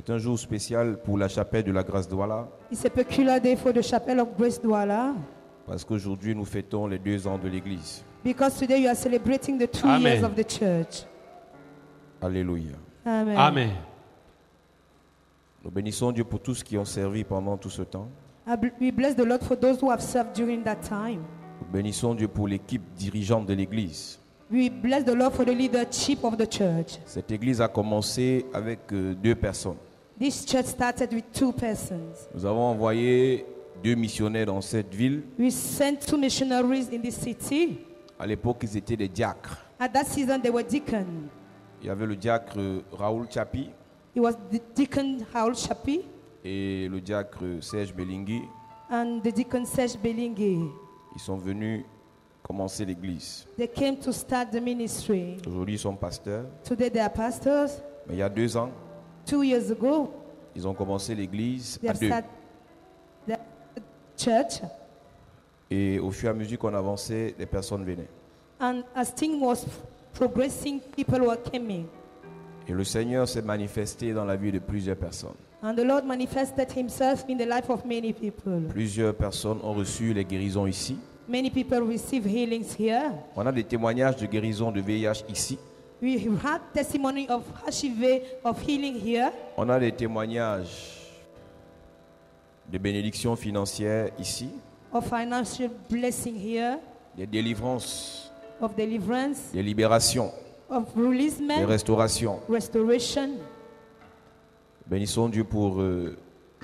C'est un jour spécial pour la chapelle de la Grâce Douala. It's a peculiar day for the Chapel of Grace Douala. Parce qu'aujourd'hui nous fêtons les 2 ans de l'église. Because today you are celebrating the 2 Amen. years of the church. Alléluia. Amen. Amen. Nous bénissons Dieu pour tous qui ont servi pendant tout ce temps. We bless the Lord for those who have served during that time. Nous bénissons Dieu pour l'équipe dirigeante de l'église. We bless the Lord for the leadership of the church. Cette église a commencé avec 2 personnes. This church started with 2 persons. Nous avons envoyé 2 missionnaires dans cette ville. We sent 2 missionaries in this city. À l'époque, ils étaient des diacres. At that season, they were deacons. Il y avait le diacre Raoul Chapi It was the deacon Haul Shapi et le diacre Serge Belingui. and the deacon Serge Belingui. Ils sont venus commencer l'église. They came to start the ministry. Aujourd'hui, ils sont pasteurs. Today, they are pastors. Mais il y a 2 ans, 2 years ago, ils ont commencé l'église they à have 2. started the church. Et au fur et à mesure qu'on avançait, les personnes venaient. And as things was progressing, people were coming. Et le Seigneur s'est manifesté dans la vie de plusieurs personnes. And the Lord manifested himself in the life of many people. Plusieurs personnes ont reçu les guérisons ici. Many people receive healings here. On a des témoignages de guérison de VIH ici. We had testimony of HIV, of healing here. On a des témoignages de bénédictions financières ici. Of financial blessing here. Des délivrances, Of deliverance. des libérations, Of des releasement. restaurations. Restoration. Bénissons Dieu pour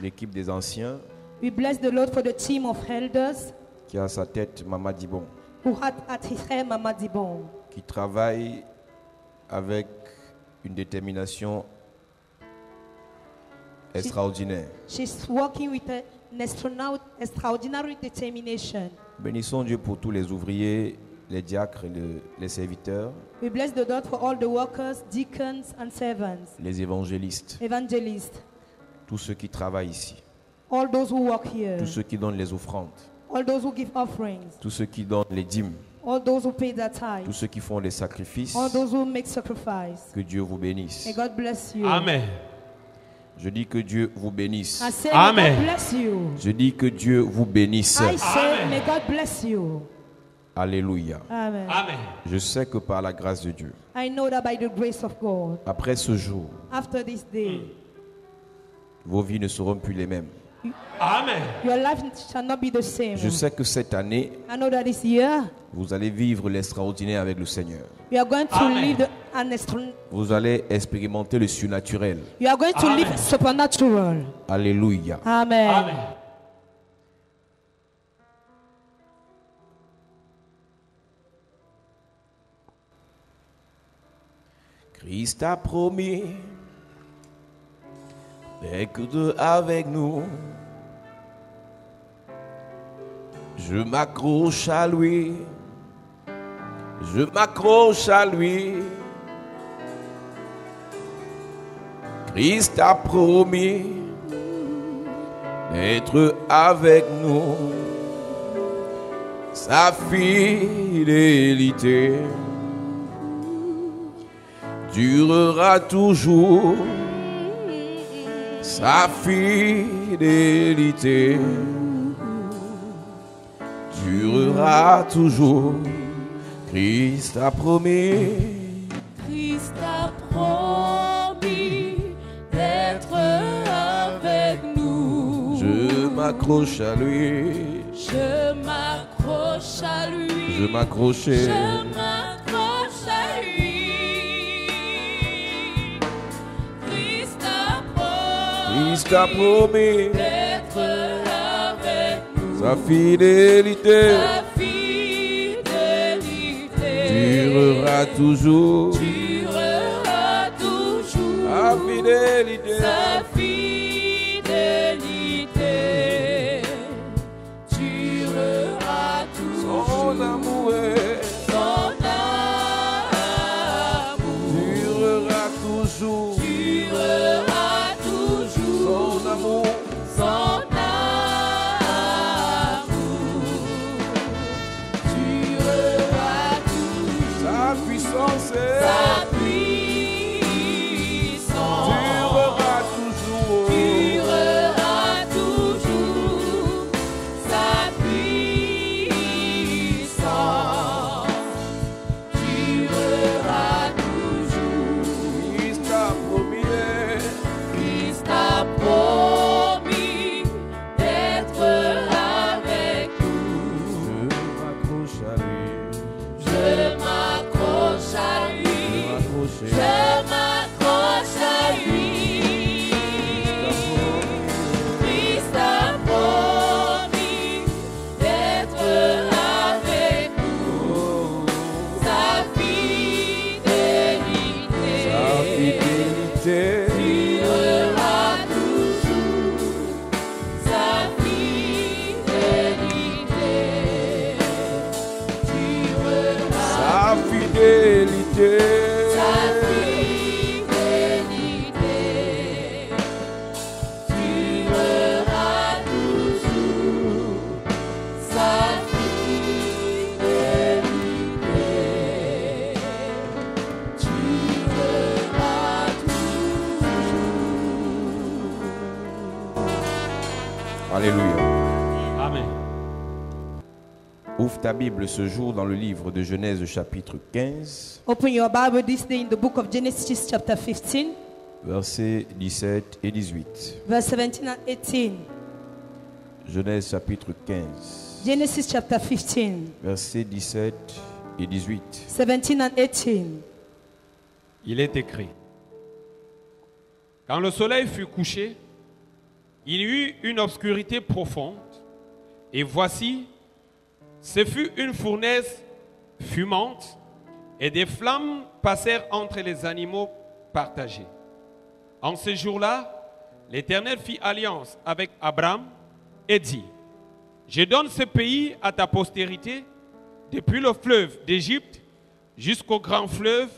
l'équipe des anciens We bless the Lord for the team of elders qui a à sa tête Mama Dibon, who had at his hair Mama Dibon, qui travaille avec une détermination extraordinaire. She's working with an extraordinary determination. Bénissons Dieu pour tous les ouvriers, les diacres, les serviteurs, We bless the Lord for all the workers, deacons and servants, les évangélistes, evangelists, tous ceux qui travaillent ici, all those who work here, tous ceux qui donnent les offrandes, all those who give offerings, tous ceux qui donnent les dîmes, all those who pay their tous tithes, ceux qui font les sacrifices. all those who make sacrifice. Que Dieu vous bénisse. May God bless you. Amen. Je dis que Dieu vous bénisse. I say, Amen. may God bless you. Je dis que Dieu vous bénisse. I say, Amen. may God bless you. Alléluia. Amen. Amen. Je sais que par la grâce de Dieu, I know that by the grace of God, après ce jour, after this day, vos vies ne seront plus les mêmes. Amen. your life shall not be the same. Je sais que cette année, I know that this year, vous allez vivre l'extraordinaire avec le Seigneur. you are going to Amen. live Vous allez expérimenter le surnaturel. you are going to Amen. live supernatural. Alléluia. Amen. Amen. Christ a promis d'être avec nous. Je m'accroche à lui. Je m'accroche à lui. Christ a promis d'être avec nous. Sa fidélité durera toujours. Sa fidélité durera toujours. Christ a promis. Christ a promis d'être avec nous. Je m'accroche à lui. Je m'accroche à lui. Je m'accrochais. Je m'accroche à lui. Christ a promis Christ a promis d'être avec nous. sa fidélité Sa fidélité durera toujours. durera toujours. Sa fidélité Sa fidélité durera toujours. son amour Son amour durera toujours. durera toujours. Son amour Son amour durera toujours. sa puissance Sa puissance durera toujours. Alléluia. Amen. Ouvre ta Bible ce jour dans le livre de Genèse chapitre 15, Open your Bible this day in the book of Genesis chapter 15, versets 17 et 18. verse 17 and 18. Genèse chapitre 15, Genesis chapter 15, versets 17 et 18. 17 and 18. Il est écrit: quand le soleil fut couché, il y eut une obscurité profonde, et voici, ce fut une fournaise fumante, et des flammes passèrent entre les animaux partagés. En ce jour-là, l'Éternel fit alliance avec Abraham et dit: je donne ce pays à ta postérité, depuis le fleuve d'Égypte jusqu'au grand fleuve,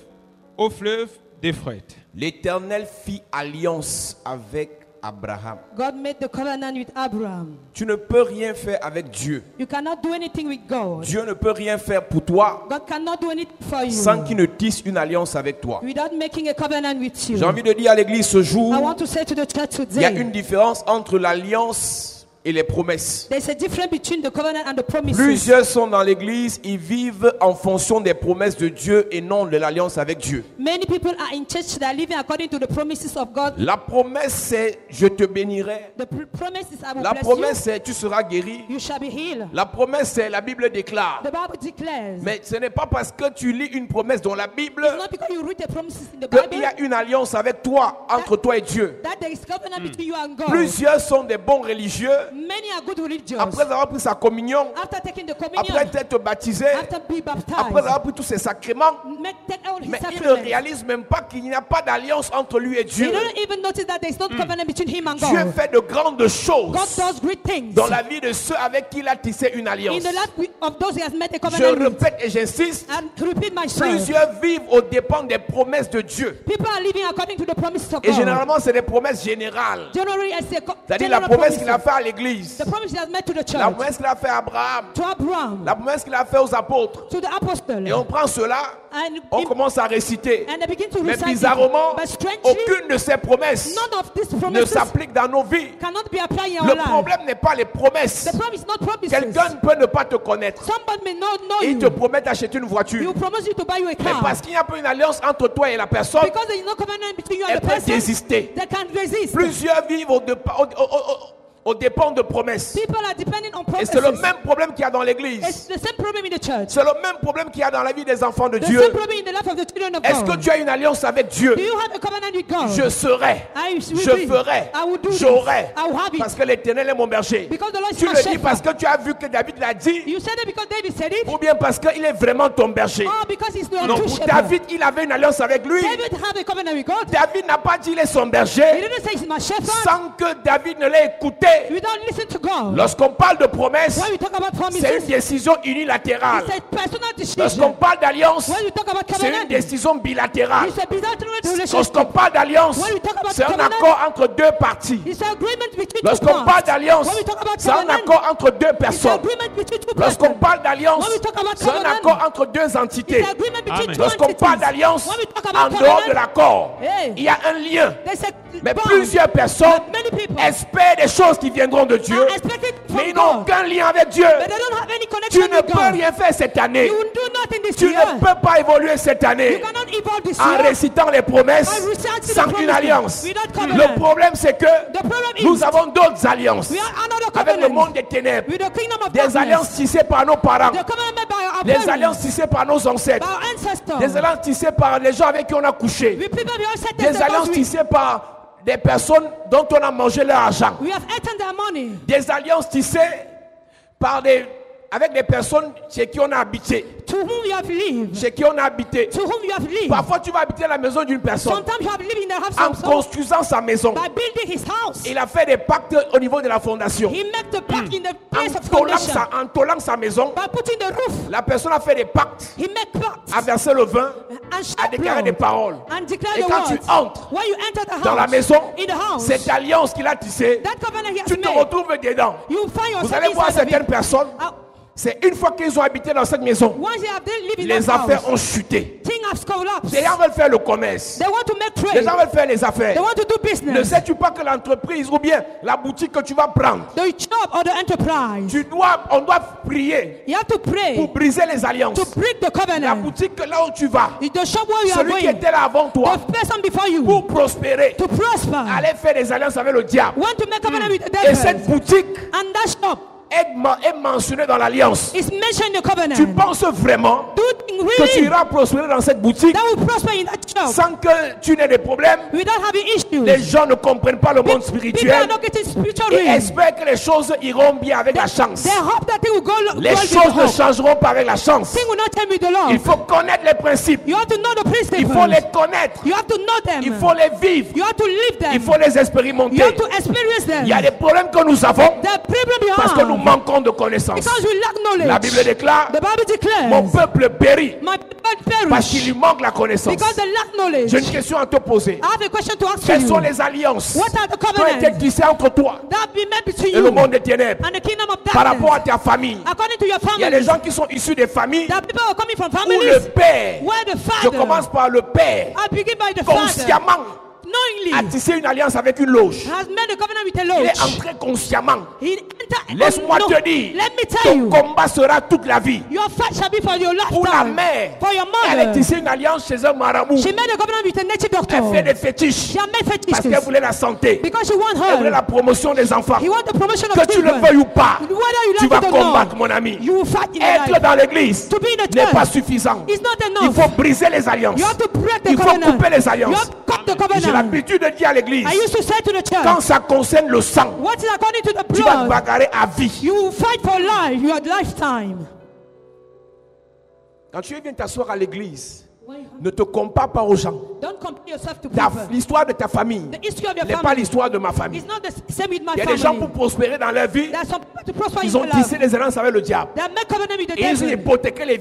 au fleuve d'Euphrate. L'Éternel fit alliance avec Abraham. God made the covenant with Abraham. Tu ne peux rien faire avec Dieu. You cannot do anything with God. Dieu ne peut rien faire pour toi God cannot do anything for you sans qu'il ne tisse une alliance avec toi. without making a covenant with you. J'ai envie de dire à l'église ce jour, I want to say to the church il y a today, une différence entre l'alliance et les promesses. there's a difference between the covenant and the promises. Plusieurs sont dans l'église, ils vivent en fonction des promesses de Dieu et non de l'alliance avec Dieu. Many people are in church that are living according to the promises of God. La promesse c'est je te bénirai. The promise is I will La bless promesse c'est tu seras guéri. you. You shall be healed. La promesse c'est la Bible déclare. The Bible declares. Mais ce n'est pas parce que tu lis une promesse dans la Bible It's not because you read the promises in the qu'il Bible y a une alliance avec toi, entre toi et Dieu. that there is covenant between you and God. Plusieurs sont des bons religieux. Many are good religious. Après avoir pris sa communion, After taking the communion, après être baptisé, after being baptized, après avoir pris tous ses sacrements, take all his mais il ne sacraments. réalise même pas qu'il n'y a pas d'alliance entre lui et They Dieu. don't even notice that there is no covenant between him and Dieu God. fait de grandes choses God does great things dans la vie de ceux avec qui il a tissé une in alliance. the life of those he has made a Je covenant with. répète et j'insiste, And to repeat myself, plusieurs vivent aux dépens des promesses de Dieu. people are living according to the promises of Et God. généralement, c'est des promesses générales. Generally, I say C'est-à-dire la general promesse qu'il a promises. faite à l'église, The promise he has made to the la church, promesse qu'il a faite à Abraham, to Abraham, la promesse qu'il a faite aux apôtres. to the apostle, Et on prend cela, and, on commence à réciter. and they begin to Mais recite bizarrement, it. But strangely, aucune de ces promesses none of these ne promises s'applique dans nos vies. cannot be applied in Le our life. problème n'est pas les promesses. The promise is not promises. Quelqu'un peut ne pas te connaître. Somebody may not know Il you. te promet d'acheter une He voiture. will promise you to buy you a Mais car. parce qu'il n'y a pas une alliance entre toi et la personne, Because there is no covenant between you and elle the peut person, désister. they can resist. Plusieurs vivent aux dépens de promesses. People are depending on Et promises. c'est le même problème qu'il y a dans l'église. It's the same problem in the church. C'est le même problème qu'il y a dans la vie des enfants de The Dieu. same problem in the life of the children of Est-ce que God. tu as une alliance avec Dieu? Do you have a covenant with God? Je serai, I will je be. ferai, I will do this. j'aurai. I will have it. Parce que l'Éternel est mon berger. Because the Lord is Tu my le dis shepherd. parce que tu as vu que David l'a dit, You said it because David said it? ou bien parce qu'il est vraiment ton berger. Oh, because he's the Non, true pour shepherd. David, il avait une alliance avec lui. David had a covenant with God. David n'a pas dit il est son He berger didn't say he's my shepherd. sans que David ne l'ait écouté. We don't listen to God. Lorsqu'on parle de promesse, When we talk about c'est une promises, décision unilatérale. it's a personal Lorsqu'on decision. parle d'alliance, When we talk about c'est une covenant, décision bilatérale. it's a bilateral relationship. Lorsqu'on parle d'alliance, When we talk about c'est un covenant, accord entre deux parties. It's an agreement between two Lorsqu'on parts. parle d'alliance, When we talk about c'est un covenant, accord entre deux it's an personnes. agreement between two Lorsqu'on persons. parle d'alliance, When we talk about c'est un covenant, accord entre deux entités. It's an agreement between Amen. two Lorsqu'on entities. parle d'alliance, When we talk en about dehors de covenant, l'accord, hey, il y a un lien. there's a Mais bond. plusieurs personnes But many people espèrent des choses qui viendront de Dieu, are expected from mais ils n'ont God, aucun lien avec Dieu. but they don't have any Tu connection ne with peux God. rien faire cette année. You will do nothing this Tu year. ne peux pas évoluer cette You année cannot evolve this en year récitant les promesses by reciting the sans une promises alliance. without covenant. Le problème, c'est que The problem nous is avons d'autres alliances we are another avec le covenant monde des ténèbres, with the kingdom of des darkness. alliances tissées par nos parents, The covenant made by our des parents, alliances tissées par nos by ancêtres, our ancestors, des alliances tissées par les gens avec qui on a couché, with people we all set des themselves alliances with. tissées par des personnes dont on a mangé leur argent, We have eaten their money. des alliances tissées avec des personnes chez qui on a habité, To whom you have lived. chez qui on a habité. To whom you have lived. Parfois, tu vas habiter à la maison d'une personne Sometimes you have lived in the house en of someone construisant sa maison. by building his house. Il a fait des pactes au niveau de la fondation. He made the pact in the place of En foundation. tôlant sa maison, By putting the roof. la personne a fait des pactes, He made pacts. a versé le vin, And a shed déclaré blood. des paroles. And declared Et the quand tu words. entres When you enter the house. dans la maison, In the house. cette alliance qu'il a tissée, That covenant he has tu te made. retrouves dedans. You find Vous yourself allez voir inside of certaines it. personnes, C'est une fois qu'ils ont habité dans cette maison, Once they have lived in les that affaires house, ont chuté. things have collapsed. Les gens veulent faire le commerce. They want to make Les trade. gens veulent faire les affaires. They want to do Ne business. sais-tu pas que l'entreprise ou bien la boutique que tu vas prendre, The job or the enterprise. on doit prier You have to pray pour briser les alliances. to break the La covenant. boutique là où tu vas, The shop where you are celui qui going, était là avant toi, the person before you, pour prospérer, to prosper, allait faire des alliances avec le diable. want to make covenant with the Et cette devil. boutique And that shop est mentionnée dans l'alliance. is mentioned in the covenant. Tu penses vraiment Do you think que tu really iras prospérer dans cette boutique that will prosper in that shop sans que tu n'aies des problèmes? without having issues? Les gens ne comprennent pas le monde People are spirituel not getting spiritual et reading. espèrent que les choses iront bien avec la chance. They hope that thing will go Les well with choses the ne hope. changeront pas avec la chance. Thing will not change with the Il law. faut connaître les principes. You have to know the Il faut les principles. connaître. You have to know them. Il faut les vivre. You have to live them. Il faut les You expérimenter. have to experience them. Il y a des problèmes que nous avons The problem you parce que nous have manquons de connaissances. because we lack knowledge. La Bible déclare, The Bible declares, mon peuple périt my people parce qu'il perish lui manque la connaissance. because they lack knowledge. J'ai une question à te poser. I have a question to ask Quelles you. sont les alliances What are the qui ont été covenants tissées entre toi that be made between et le you monde des ténèbres and the kingdom of par rapport à darkness? ta famille? According to your Il y a des family, gens qui sont issus des familles that people are coming from où families le père, where the je father, commence par le père, I begin by the father, consciemment a knowingly tissé une alliance avec une loge. has made a covenant with a Il est lodge. entré consciemment. He entered. Laisse-moi no, te dire, let me tell ton you, combat sera toute la vie. your fight shall be for your Pour la lifetime. mère, For your elle a mother, tissé une alliance chez un marabout. she made a covenant with a native doctor. Elle fait des fétiches She had made parce qu'elle fetishes voulait la santé. because she want Elle voulait her. la promotion des enfants. He want the promotion of Que tu le children. veuilles ou pas, Whether you tu like vas it or combattre, not, mon ami. you will fight in Être your life. dans l'église To be in the n'est pas church suffisant. is not Il enough. faut briser les alliances. You have to break the Il faut covenant. couper les You alliances. have to cut the J'ai covenant. l'habitude de dire à l'église, I used to say to the quand church, ça concerne le sang, what is according to the tu vas te blood, bagarrer à vie. you will fight for life, your lifetime. Quand tu viens t'asseoir à l'église, ne te compare pas aux gens. Don't compare yourself to people. L'histoire de ta famille The history of your n'est pas family l'histoire de ma famille. is not the same with my Il y a des gens family. pour prospérer dans leur vie, There are some people to prosper ils in ont their life. tissé des alliances avec le diable. They have made covenant with the Et ils ont devil. hypothéqué les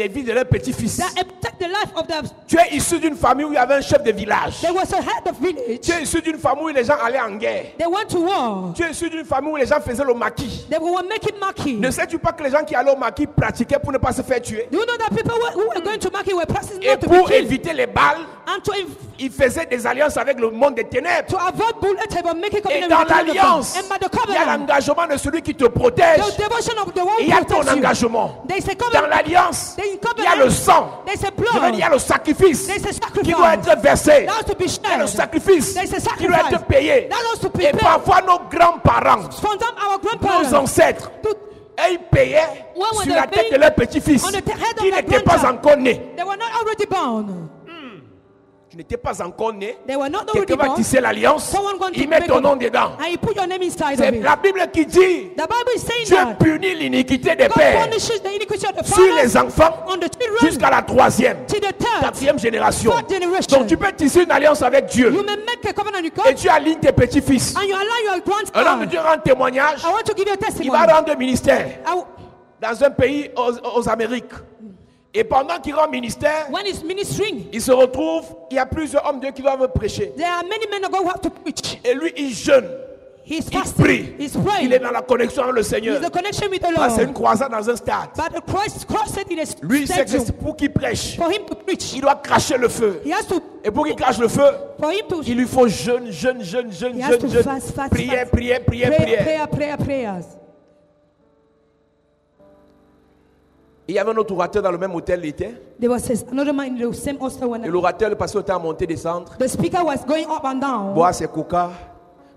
vies de leurs petits-fils. They protect the life of them. Tu es issu d'une famille où il y avait un chef de village. There was a head of village. Tu es issu d'une famille où les gens allaient en guerre. They went to war. Tu es issu d'une famille où les gens faisaient le maquis. They were making maquis. Ne sais-tu pas que les gens qui allaient au maquis pratiquaient pour ne pas se faire tuer? Do you know that people who were going to maquis were practicing Et not to be pour killed? éviter les balles, And to ils faisaient des alliances avec le monde des ténèbres. avoid bullets, they were making Et covenant dans with the devil. l'alliance, And by the il y a covenant, l'engagement de celui qui te protège. the devotion of the one Et il y a who ton protects you. engagement. There is a Dans covenant. l'alliance, There is il y a covenant. le sang. There is a Je veux blood. dire, il y a le sacrifice There is a qui sacrifice. doit être versé. That has to be Il y a le shared. sacrifice There is a qui doit sacrifice. être payé. That has to be Et paid. parfois nos grands-parents, From them, our nos grandparents, ancêtres, to- et ils payaient When were sur they la tête paying de leur petit-fils on the head of qui their n'était pas grandchild? encore né. they were not already born. Tu n'étais pas encore né. They were not already Quelqu'un va born. tisser l'alliance. Someone going to Il met make ton a- nom dedans. And you put your name inside C'est of it. la Bible qui dit The Bible is saying Dieu that punit l'iniquité des God pères punishes the iniquity of the sur les fathers enfants on the children jusqu'à la troisième, to the third, quatrième génération. fourth generation. Donc tu peux tisser une alliance avec Dieu You may make a covenant with et God tu alignes tes petits-fils. and you allow your Un homme de grandchild. Dieu rend témoignage. I want to give you a Il testimony. va rendre ministère I- dans un pays aux Amériques. Et pendant qu'il rend ministère, when he's ministering, il se retrouve, il y a plusieurs hommes de Dieu qui doivent prêcher. there are many men of God who have to preach. Et lui, il jeûne, He's il fasting. prie. He's Il praying. est dans la connexion avec le Seigneur. He's the connection with the Ah, c'est une Lord. croisade dans un stade. But the Christ crossed in a Lui, c'est que stadium. c'est pour qu'il prêche. For him to preach, Il doit cracher le feu. he has to. Et pour qu'il crache le feu, For him to il lui faut jeûne, He has to fast, fast, prière, fast. prière, prière, prière. prayers. Il y avait un autre orateur dans le même hôtel, il était. There was another man in the same hostel when Et l'orateur, le pasteur était à monter, descendre, the speaker was going up and down, boire ses coca,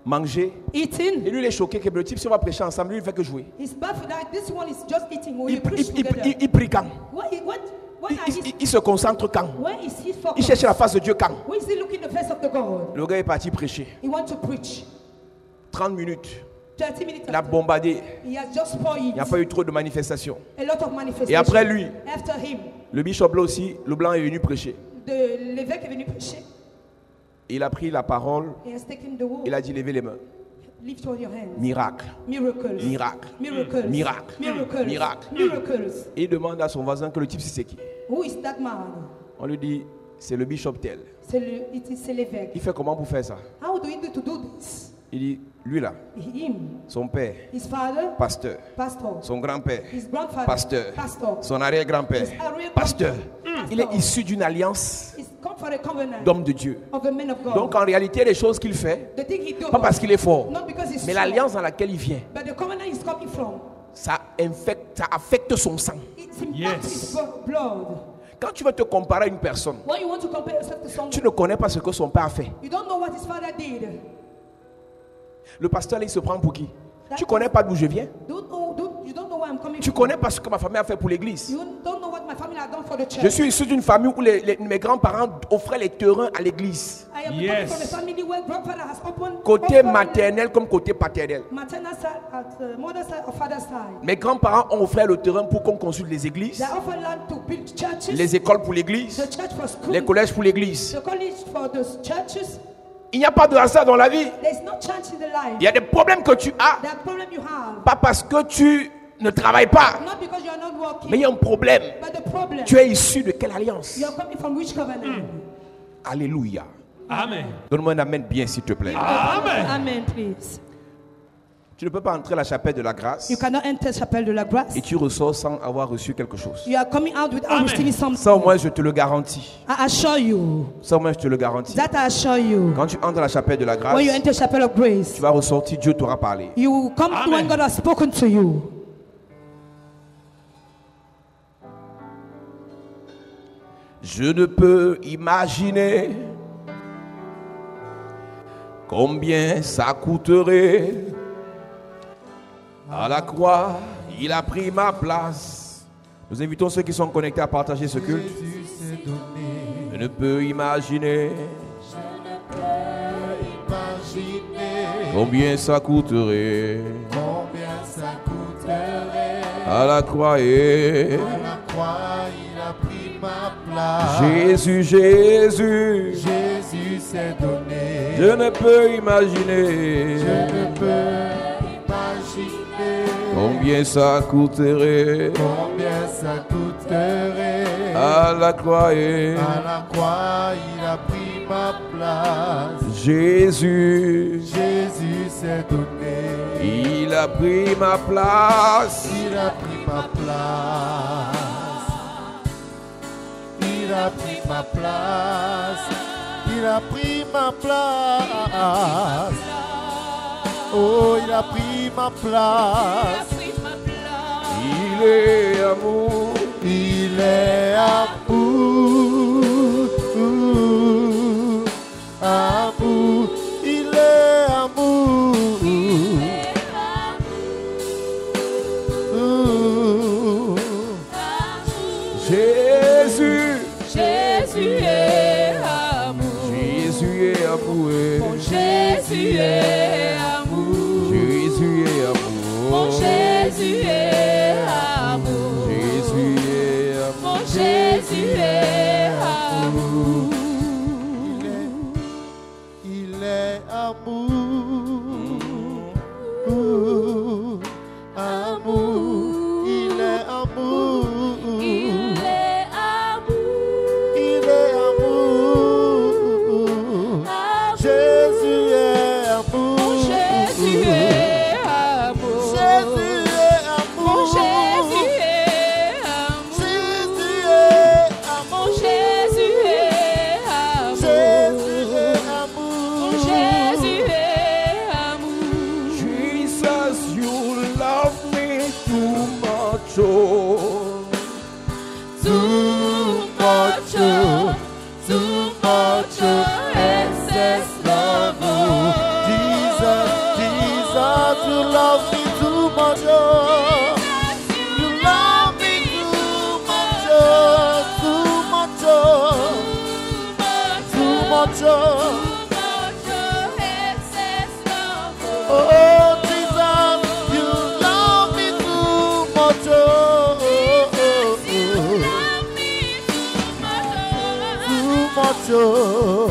manger. eating. Et lui, il est choqué que le type, si on va prêcher ensemble, lui, il ne fait que jouer. He's baffled that this one is just eating. Will Il, you preach together? il prie quand? When are his, Il se concentre quand? where is his Il focus? cherche la face de Dieu quand? Where is he looking the face of the God? Le gars est parti prêcher. He wants to preach. 30 minutes. 30 minutes. Il a bombardé. He has just poured Il n'y a pas eu trop de manifestations. a lot of manifestations. Et après lui, After him, le bishop là aussi, le blanc est venu prêcher. l'évêque est venu prêcher. Il a pris la parole. He has taken the word. Il a dit levez les mains. Lift all your hands. Miracle. Miracles. Miracle. Miracles. Miracle. Miracles. Miracle. Miracles. Et il demande à son voisin que le type c'est qui. Who is that man? On lui dit c'est le bishop tel. C'est l'évêque. Il fait comment pour faire ça? How do you do to do this? Il dit, lui là, him, son père, his father, pasteur, pastor, son grand-père, his grandfather, pasteur, pastor, son arrière-grand-père, his arrière-grand- pasteur. pastor. Il est issu d'une alliance He's come for a covenant d'hommes de Dieu. of a man of God. Donc en réalité, les choses qu'il fait, The thing he does, pas parce qu'il est fort, not because he's mais strong, l'alliance dans laquelle il vient, but the covenant he's coming from, ça affecte son sang. it impacts his blood. Quand tu veux te comparer à une personne, When you want to compare yourself to someone, tu ne connais pas ce que son père a fait. you don't know what his father did. Le pasteur là, il se prend pour qui? Tu connais pas d'où je viens? You don't know where I'm coming Tu from. connais pas ce que ma famille a fait pour l'église? You don't know what my family has done for the church. Je suis issu d'une famille où mes grands-parents offraient les terrains à l'église. I am Yes. coming from a family where grandfather has opened Côté opened maternel comme côté paternel. maternal side, at mother's side or father's side. Mes grands-parents ont offert le terrain pour qu'on construise les églises, They offer land to build churches, les écoles pour l'église, the church for school, les collèges pour l'église. the college for the churches. Il n'y a pas de hasard dans la vie. There's no chance in the life. Il y a des problèmes que tu as, That problem you have, pas parce que tu ne travailles pas, not because you are not working, mais il y a un problème. but the problem, Tu es issu de quelle alliance? you are coming from which covenant? Alléluia. Amen. Donne-moi un amen bien, s'il te plaît. Amen. Amen, please. Tu ne peux pas entrer à la chapelle de la grâce You cannot enter Chapelle de la Grâce. et tu ressors sans avoir reçu quelque chose. You are coming out without Amen. receiving something. Ça au moins je te le garantis. I assure you. Ça au moins je te le garantis. That I assure you. Quand tu entres à la chapelle de la grâce, When you enter Chapel of Grace, tu vas ressortir, Dieu t'aura parlé. you will come Amen. when God has spoken to you. Je ne peux imaginer combien ça coûterait. À la croix, il a pris ma place. Nous invitons ceux qui sont connectés à partager ce culte. Je ne peux imaginer combien ça coûterait. À la croix, et Il a pris ma place. Jésus, Jésus, Jésus s'est donné. je ne peux imaginer Je ne peux imaginer combien ça coûterait. combien ça coûterait. À la croix, et À la croix, il a pris ma place. Jésus, Jésus s'est donné. il a pris ma place. Il a pris ma place. Il a pris ma place. Il a pris ma place. Oh, il a pris ma place. Il est amour, Il est amour. Amour. Il est amour. Jésus, Jésus est amour. Jésus est amour, Jésus est amour. Jésus est Mon amour, Jésus est amour. Jésus est amour. Mon Jésus est amour. Il est amour. Amour. Il est amour. Il est amour. Il est amour. Jésus est amour. Mon Jésus est amour. Jésus est amour. Mon Jésus est amour. Jésus est Mon amour. Jésus est amour. Jésus est Mon amour. Jésus est amour. Jesus, you love me too much. Oh. Too much, excess love. Jesus, Jesus, you love me too much. Oh. You love me too much. Oh. Too much. Oh. Too much. Oh. Excess love. Oh, Jesus, you love me too much. Oh. Too much. Oh.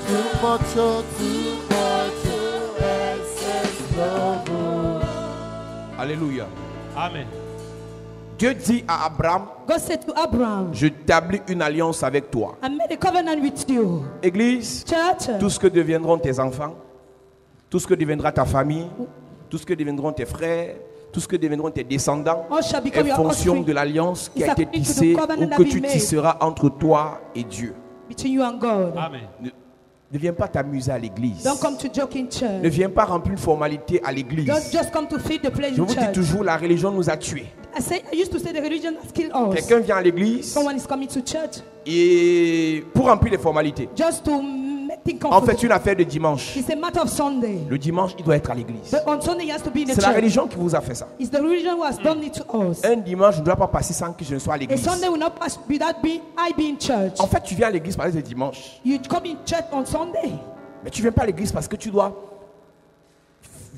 Too much. Oh. Too much. Oh. Excess love. Oh. Alléluia. Amen. Dieu dit à Abraham, God said to Abraham, je t'établis une alliance avec toi. I made a covenant with you. Église, Church, tout ce que deviendront tes enfants, Tout ce que deviendra ta famille, tout ce que deviendront tes frères, tout ce que deviendront tes descendants All shall est become your fonction offspring. de l'alliance qui It's a été according to the tissée covenant ou that que we tu made. tisseras entre toi et Dieu. Between you and God. Amen. Ne viens pas t'amuser à l'église. Don't come to joke in Ne church. viens pas remplir une formalité à l'église. Just come to feed the place Je in vous dis church. toujours, la religion nous a tués. I used to say the religion has killed us. Quelqu'un vient à l'église Someone is coming to church et pour remplir les formalités. just to make things En comfortable. fait, une affaire de dimanche. It's a matter of Sunday. Le dimanche, il doit être à l'église. But on Sunday he has to be in the C'est la church. religion qui vous a fait ça. It's the religion who has done it to us. Un dimanche, je ne dois pas passer sans que je ne sois à A l'église. Sunday will not pass without I be in church. En fait, tu viens à l'église parce que c'est dimanche. You come in church on Sunday. Mais tu ne viens pas à l'église parce que tu dois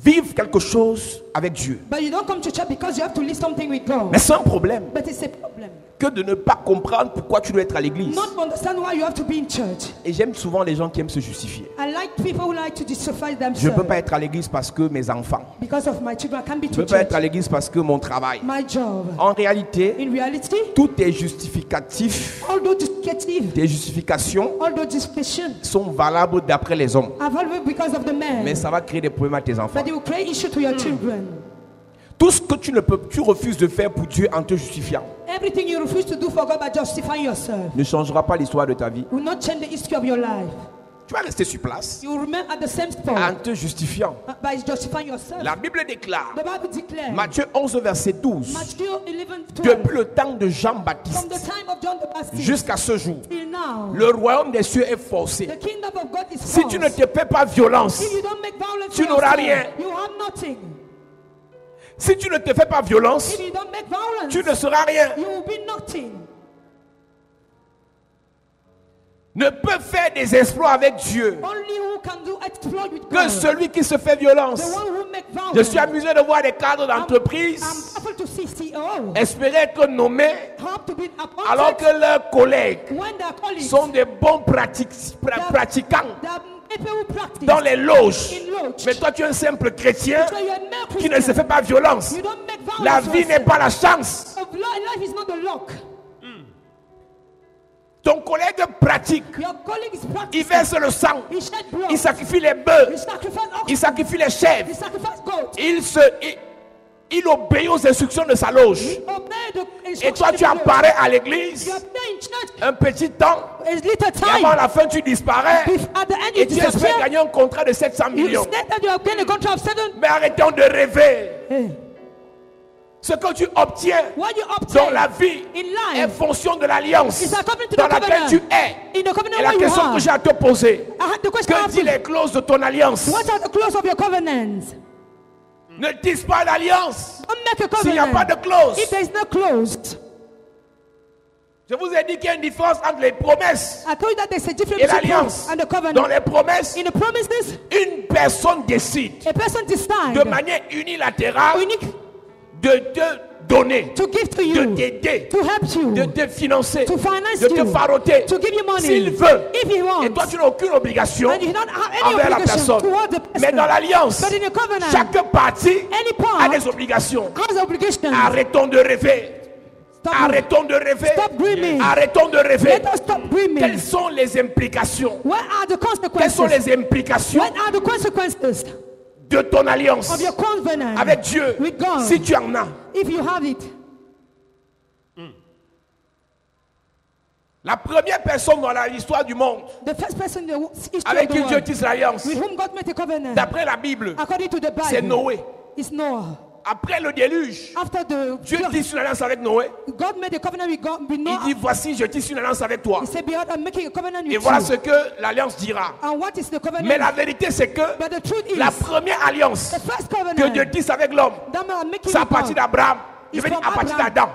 vivre quelque chose avec Dieu. But you don't come to church because you have to live something with God. Mais c'est un problème But it's a problem. que de ne pas comprendre pourquoi tu dois être à l'église. Not understand why you have to be in church. Et j'aime souvent les gens qui aiment se justifier. I like people who like to justify Je ne themselves. peux pas être à l'église parce que mes enfants. Because of my children, I can't be Je ne to peux pas être church. à l'église parce que mon travail. My job. En réalité, In reality, tout est justificatif. all those justificative, Tes justifications all those justifications sont valables d'après les hommes. are valuable because of the man. Mais ça va créer des problèmes à tes enfants. But it will create issue to your children. Tout ce que tu refuses de faire pour Dieu en te justifiant Everything you refuse to do for God by justifying yourself ne changera pas l'histoire de ta vie. will not change the history of your life. Tu vas rester sur place You will remain at the same en spot te justifiant. by justifying yourself. La Bible déclare, The Bible declares, Matthieu 11, verset 12, Matthew 11:12, depuis le temps de from the Jean-Baptiste time of John the Baptist jusqu'à ce jour, till now, le royaume des cieux est forcé. the kingdom of God is Si tu ne false. te fais pas violence, If you don't make violence tu to n'auras yourself, rien. you have nothing. si tu ne te fais pas violence, If you don't make violence, tu ne seras rien. you will be nothing. Ne peut faire des exploits avec Dieu Only who can do exploit with que God. celui qui se fait The violence. one who make violence. Je suis amusé de voir des cadres I'm d'entreprise careful to see CEO espérer être nommés have to be appointed alors que leurs collègues when their colleagues sont des bons pratiquants the people who practice dans les loges. in lodge. Mais toi, tu es un simple chrétien So you are a mere qui ne se Christian. fait pas violence. You don't make violence La to vie n'est yourself. pas la chance. Of life is not the luck. Ton collègue pratique. Your colleague is Il practicing. verse le sang. He shed blood. Il sacrifie les bœufs. He sacrifice oxen. Il sacrifie les He chèvres. sacrifice goat. Il obéit aux instructions de sa loge. He obeyed the Et instruction toi, of tu the Lord. apparais à l'église You are there in church un petit temps. a little Et avant time. la fin, tu disparais. At the end, Et you tu espères disappear. gagner un contrat de 700 You millions. said that you have gained a contract of 7. Mais arrêtons de rêver. Hey. Ce que tu obtiens What you dans obtain la vie in est life fonction de l'alliance is according to dans the laquelle tu covenant. es. In the covenant Et la where you question que are. j'ai à te poser, I had the question que of dit les clauses de ton alliance? what are the clause of your covenants? Ne tisse pas l'alliance Don't make a s'il n'y a pas de covenant clause. if there is no clause. Je vous ai dit qu'il y a une différence entre les promesses I told you that there's a difference et between l'alliance. promise and the Dans covenant. les promesses, In the promises, une personne décide a person decides de manière unilatérale unique de te donner, to give to de you, t'aider, to help you, de te financer, to finance de te you, faroter. to give you money, S'il veut. if he wants. Et toi, tu n'as aucune obligation And you don't have any envers la obligation personne. towards the person. Mais dans l'alliance, But in the covenant, chaque partie any part a des obligations. has obligations. Arrêtons de rêver. Stop, Arrêtons de rêver. Stop dreaming. Arrêtons de rêver. Let us stop dreaming. Quelles sont les implications? What are the Quelles sont consequences? les implications What are the consequences de ton alliance of your covenant avec Dieu with God? si tu en as? If you have it, La première personne dans l'histoire du monde the first person in the history avec of the qui Dieu world tisse l'alliance, with whom God made a covenant, d'après la Bible, according to the c'est Bible, Noé. is Noah. Après le déluge, After the Dieu flood, tisse une alliance avec Noé. God made a covenant with God, with Il Noah. dit, voici, je tisse une alliance avec toi. He said, behold, I'm making a covenant with Et voilà you. ce que l'alliance dira. And what is the covenant? Mais la vérité, c'est que But the truth is, la première alliance the first covenant que Dieu tisse avec l'homme, that man are making c'est à with partir God d'Abraham. Je It's veux dire from à partir Abraham. d'Adam.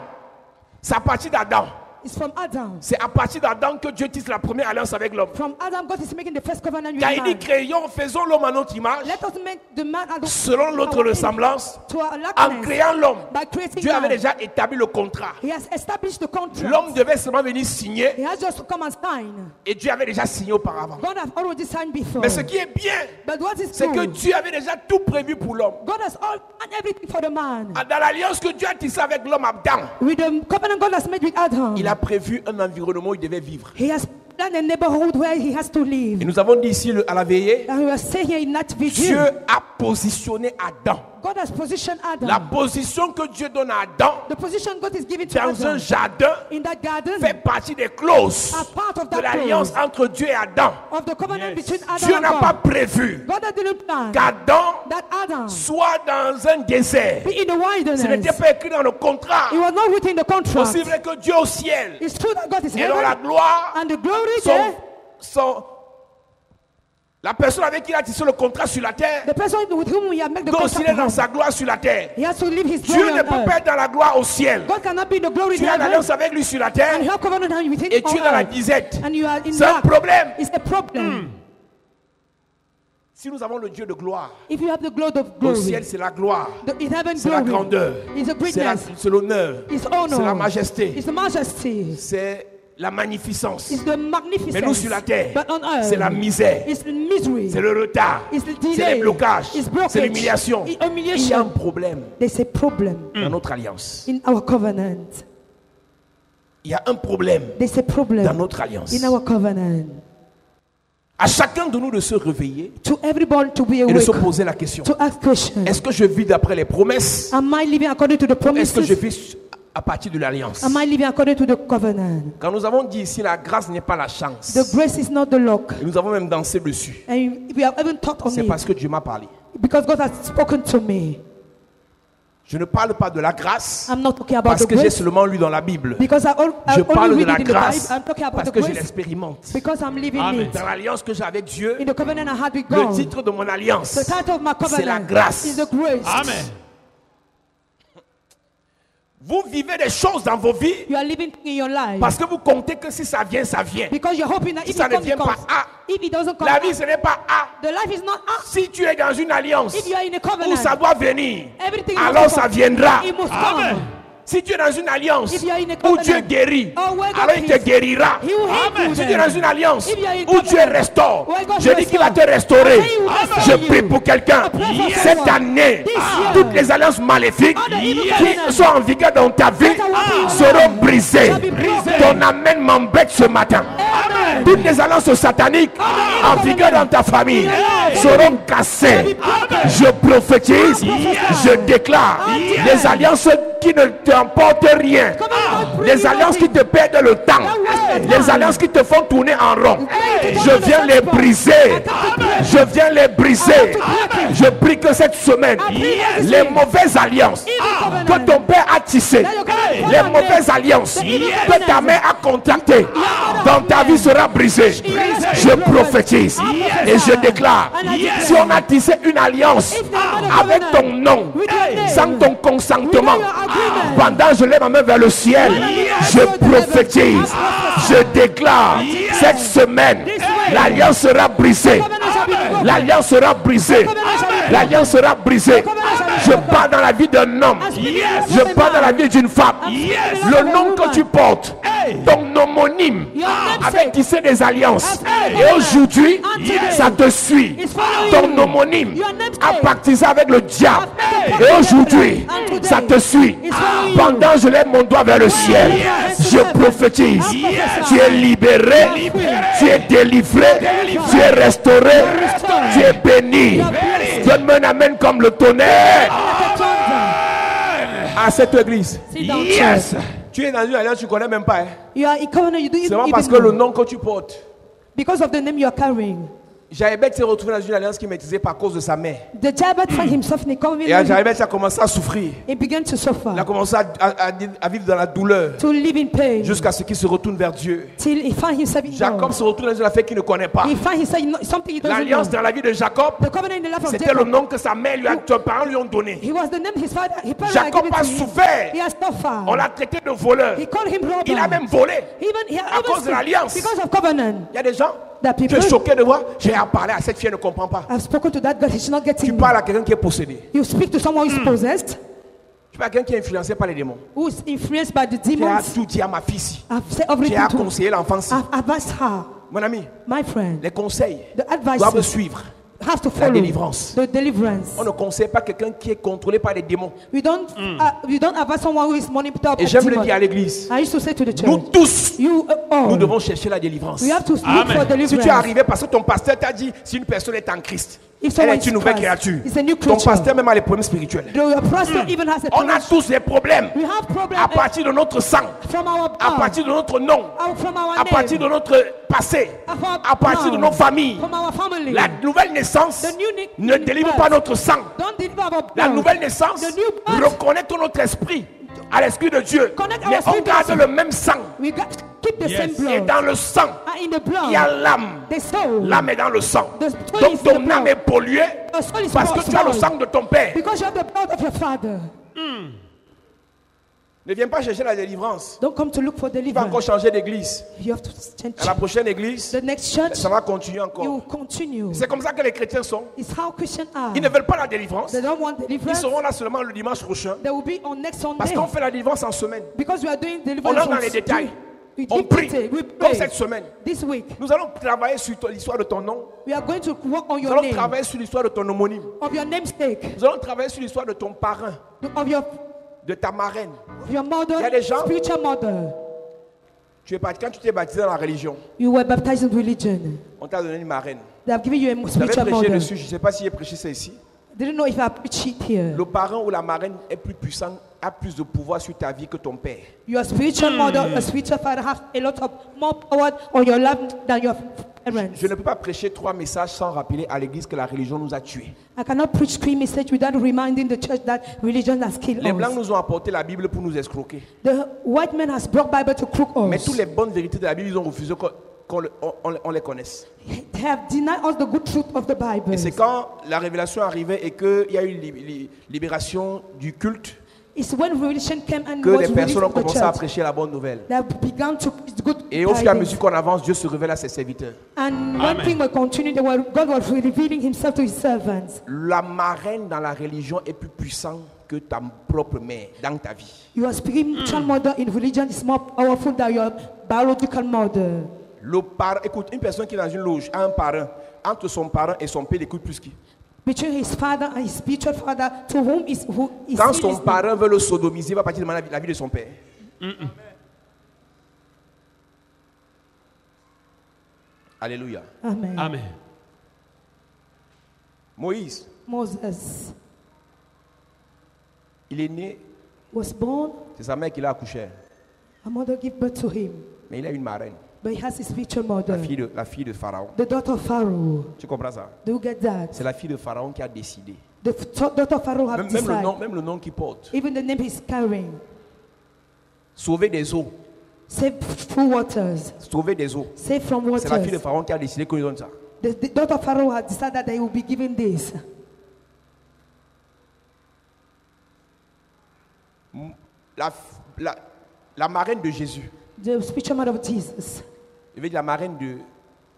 C'est à partir d'Adam. is from Adam. C'est à partir d'Adam que Dieu tisse la première alliance avec l'homme. From Adam, God is making the first covenant with Car il dit, man. créons, faisons l'homme à notre image, Let us make the man at the, selon notre our ressemblance. image, to our En likeness. créant l'homme, By creating Dieu avait man, déjà établi le contrat. He has established the contract. L'homme devait seulement venir signer He has just to come and sign. et Dieu avait déjà signé auparavant. God has already signed before. Mais ce qui est bien, But what is c'est que true? Dieu avait déjà tout prévu pour l'homme. God has all done everything for the man. Dans l'alliance que Dieu a tissée avec l'homme Adam, With the covenant God has made with Adam, il a prévu un environnement où il devait vivre. He has plan a neighborhood where he has to live. Et nous avons dit ici à la veillée, And we are saying here in that Dieu vigil, a positionné Adam. God has positioned Adam. La position que Dieu donne à Adam The position God is giving to dans un Adam jardin in that garden fait partie des clauses are part of de that l'alliance clause entre Dieu et Adam. of the covenant Yes. between Adam Dieu and n'a pas God. prévu God didn't plan qu'Adam that Adam soit dans un désert. be in the Ce n'était wilderness. pas écrit dans le contrat. It was not written in the contract. Aussi vrai que Dieu au ciel It's true that God is et dans la heaven gloire, and the glory there. la personne avec qui il a tissé le contrat sur la terre The person with whom we have made the doit aussi contract, être dans sa gloire sur la terre. he has to live his Dieu glory ne on peut pas earth. être dans la gloire au ciel. God cannot be in the glory in Tu as une heaven alliance avec lui sur la and terre you have covenant with him et tu es on dans la earth. disette. And you are in C'est un lack. problème. It's a problem. Si nous avons le Dieu de gloire, If you have the glory of au glory, ciel c'est la gloire, in heaven c'est la glory, grandeur, it's a greatness, c'est l'honneur, it's honor, c'est la majesté, it's the majesty, c'est la magnificence. it's the magnificence. Mais nous sur la terre, But on earth, c'est la misère, it's the misery, c'est le retard, it's the c'est delay, les blocages, it's blockage, c'est l'humiliation. it's Il y a un humiliation. problème There's a problem dans notre alliance. in our covenant. Il y a un problème There's a problem dans notre alliance. in our covenant. À chacun de nous de se réveiller To everyone to be et de se awake, poser la question. to ask questions. Est-ce que je vis d'après les promesses? Am I living according to the Est-ce que je promises? vis à partir de l'alliance? Am I living according to the covenant? Quand nous avons dit ici, la grâce n'est pas la chance. The grace is not the luck. Et nous avons même dansé dessus. And we have even thought on C'est it parce que Dieu m'a parlé. because God has spoken to me. Je ne parle pas de la grâce I'm not talking about parce the que j'ai grace seulement lu dans la Bible. because I Je only parle de read la it in the Bible. grâce I'm talking about parce the que je grace l'expérimente. because I'm living Amen. it. Dans l'alliance que j'ai avec Dieu, In the covenant I had with le God, titre de mon alliance, the title of my c'est la covenant grâce. is the grace. Amen. Vous vivez des choses dans vos vies You are living in your life parce que vous comptez que si ça vient, ça vient. because you're hoping that Si if ça it ne comes, vient it comes. pas, ah. If it doesn't come, La vie, ce n'est pas A. the life is not us. Si tu es dans une alliance If you are in a où covenant, ça doit venir, everything alors must ça come. viendra. It must Amen. come. Si tu es dans une alliance If you are in a où covenant, Dieu guérit, oh, where God alors il te heals, guérira. He will heal Amen. you Si tu es then. dans une alliance If you are in où Dieu covenant, restaure, where God je dis qu'il va te restore, restaurer. I say he will restore Je you. prie pour quelqu'un. I pray for Cette someone. année, This year, toutes les alliances maléfiques all the evil qui covenants sont en vigueur dans ta vie that are working in seront your life brisées. shall be broken. Ton amen m'embête ce matin. Amen. Toutes les alliances sataniques en vigueur dans ta famille seront cassées. Je prophétise, je déclare les alliances qui ne t'emportent rien, les alliances qui te perdent le temps, les alliances qui te font tourner en rond. Je viens les briser. Je viens les briser. Je prie que cette semaine, les mauvaises alliances que ton père a tissées, les mauvaises alliances que ta mère a contractées dans ta vie sera brisée. Je prophétise et je déclare, si on a tissé une alliance avec ton nom, sans ton consentement, pendant je lève ma main vers le ciel, je prophétise, je déclare, cette semaine, l'alliance sera brisée. L'alliance sera brisée. L'alliance sera brisée. Je pars dans la vie d'un homme. Je pars dans la vie d'une femme. Le nom que tu portes, ton homonyme, avec tissé des alliances. Et aujourd'hui, ça te suit. Ton homonyme a pactisé avec le diable. Et aujourd'hui, ça te suit. Pendant je lève mon doigt vers le ciel, je prophétise. Tu es libéré, tu es délivré, tu es restauré, tu es béni. Donne-moi un amen comme le tonnerre. À cette église. Sit down, Yes. church. Tu es dans une alliance, tu ne connais même pas. Hein? You are in covenant, you do C'est pas even parce que le know. nom que tu portes. Because of the name you are carrying. Jaébet s'est retrouvé dans une alliance qui maîtrisait par cause de sa mère. The Jabbat found himself in a Et covenant. Jaébet a commencé à souffrir. He began to suffer, Il a commencé à vivre dans la douleur to live in pain, jusqu'à ce qu'il se retourne vers Dieu. till he found himself in Jacob God. se retrouve dans une affaire qu'il ne connaît pas. He found himself in something he doesn't L'alliance know. dans la vie de Jacob, The covenant in the life of c'était le Jacob. nom que sa mère lui a, ses parents lui ont donné. He was the name his father, his parents had Jacob given a to him. souffert. He has suffered. On l'a traité de voleur. He called him robber. Il a même volé. À cause de l'alliance. Because of covenant. Il y a des gens, That tu people, es choqué de voir, j'ai à parler à cette fille, elle ne comprend pas. I've spoken to that girl, she's not Tu getting me. parles à quelqu'un qui est possédé. You speak to someone who is possessed, Tu parles à quelqu'un qui est influencé par les démons. who is influenced by the J'ai à demons. tout dit à ma fille ci. I've said J'ai everything à to her. conseiller l'enfant ci. I've advised her, Mon ami, my friend. les conseils The doivent advices suivre have to la follow délivrance. the deliverance. On ne conseille pas quelqu'un qui est contrôlé par des démons. We don't advise someone who is monitored Et by j'aime le demons. dire à l'église. I used to say to the Nous church, tous, you all, nous devons chercher la délivrance. we have to look Amen. for Si deliverance. tu es arrivé parce que ton pasteur t'a dit si une personne est en Christ, If elle someone est is une nouvelle Christ, créature. it's a new Ton creature. pasteur même a les problèmes spirituels. The pastor even has a On a problem. tous des problèmes We have problems à partir de notre sang, from our à blood, partir de notre nom, from our à name, partir de notre passé, of our à partir de blood, nos familles. from our family. La nouvelle naissance The new ne délivre pas notre sang. Don't deliver our blood. La nouvelle naissance The new birth. reconnecte notre esprit à l'esprit de Dieu. Connect our Mais on spirit garde to- le même sang. We got, keep the Yes. same Et blood. dans le sang, And in the blood, il y a l'âme. the soul. L'âme est dans le sang. The soul Donc is the ton blood. âme est polluée The soul is parce que tu as le spoiled. sang de ton père. Because you have the blood of your father. Ne viens pas chercher la délivrance. Don't come to look for Tu vas encore deliverance. changer d'église. You have to change. À la prochaine église, The next church, ça va continuer you encore. will continue. C'est comme ça que les chrétiens sont. It's how Christians are. Ils ne veulent pas la délivrance. They don't want Ils deliverance. seront là seulement le dimanche prochain. They will be on next Parce Sunday. qu'on fait la délivrance en semaine. Because we are doing On deliverance. entre dans on les détails. We On deep prie. detail. We Comme pray. cette semaine. This week, Nous allons travailler sur l'histoire de ton nom. we are going to work on Nous your allons name, travailler sur l'histoire de ton homonyme. of your namesake, Nous allons travailler sur l'histoire de ton parrain, of de ta marraine. mother, Il y a des gens- spiritual mother. Quand tu t'es baptisé dans la religion, You were baptized in religion. on t'a donné une marraine. They have given you a J'avais spiritual prêché mother. dessus, je ne sais pas si j'ai prêché ça ici. Didn't know if I preach it here. Le parrain ou la marraine est plus puissant, a plus de pouvoir sur ta vie que ton père. Your spiritual mother, your spiritual father have a lot of more power on your life than your parents. Je ne peux pas prêcher 3 messages sans rappeler à l'église que la religion nous a tués. I cannot preach 3 messages without reminding the church that religion has killed Les blancs us. nous ont apporté la Bible pour nous escroquer. The white man has brought Bible to crook Mais us. toutes les bonnes vérités de la Bible, ils ont refusé qu'on les connaisse. They have denied us the good truth of the Bible. Et c'est quand la révélation arrivait et qu'il y a eu libération du culte It's when revelation came and que was les released personnes ont from the commencé à church prêcher la bonne nouvelle. that began to preach good Et au fur et à tidings. mesure qu'on avance, Dieu se révèle à ses serviteurs. And one Amen. thing will continue, God was revealing himself to his servants. La marraine dans la religion est plus puissante que ta propre mère dans ta vie. Your spiritual mother in religion is more powerful than your biological mother. Écoute, une personne qui est dans une loge a un parrain. Entre son parrain et son père, il écoute plus qui. Between his father and his spiritual father, to whom is who is Quand he son listening? parrain veut le sodomiser, il va partir demander la vie de son père. Alléluia. Amen. Amen. Moïse, Moses il est né, was born, c'est sa mère qui l'a accouché. a mother gave birth to him, Mais il a une marraine, but he has a spiritual mother, la fille de Pharaon. the daughter of Pharaoh. Tu comprends ça? Do you get that? C'est la fille de Pharaon qui a décidé. Daughter of Pharaoh have Même decided. le nom qu'il porte. Even the name he's carrying. Sauver des eaux. Save through waters. Sauver des eaux. Save from C'est la fille de waters. Pharaon qui a décidé qu'on lui donne ça. The daughter of Pharaoh had decided that they will be given this. La marraine de Jésus, The spiritual mother of Jesus, je veux dire la marraine de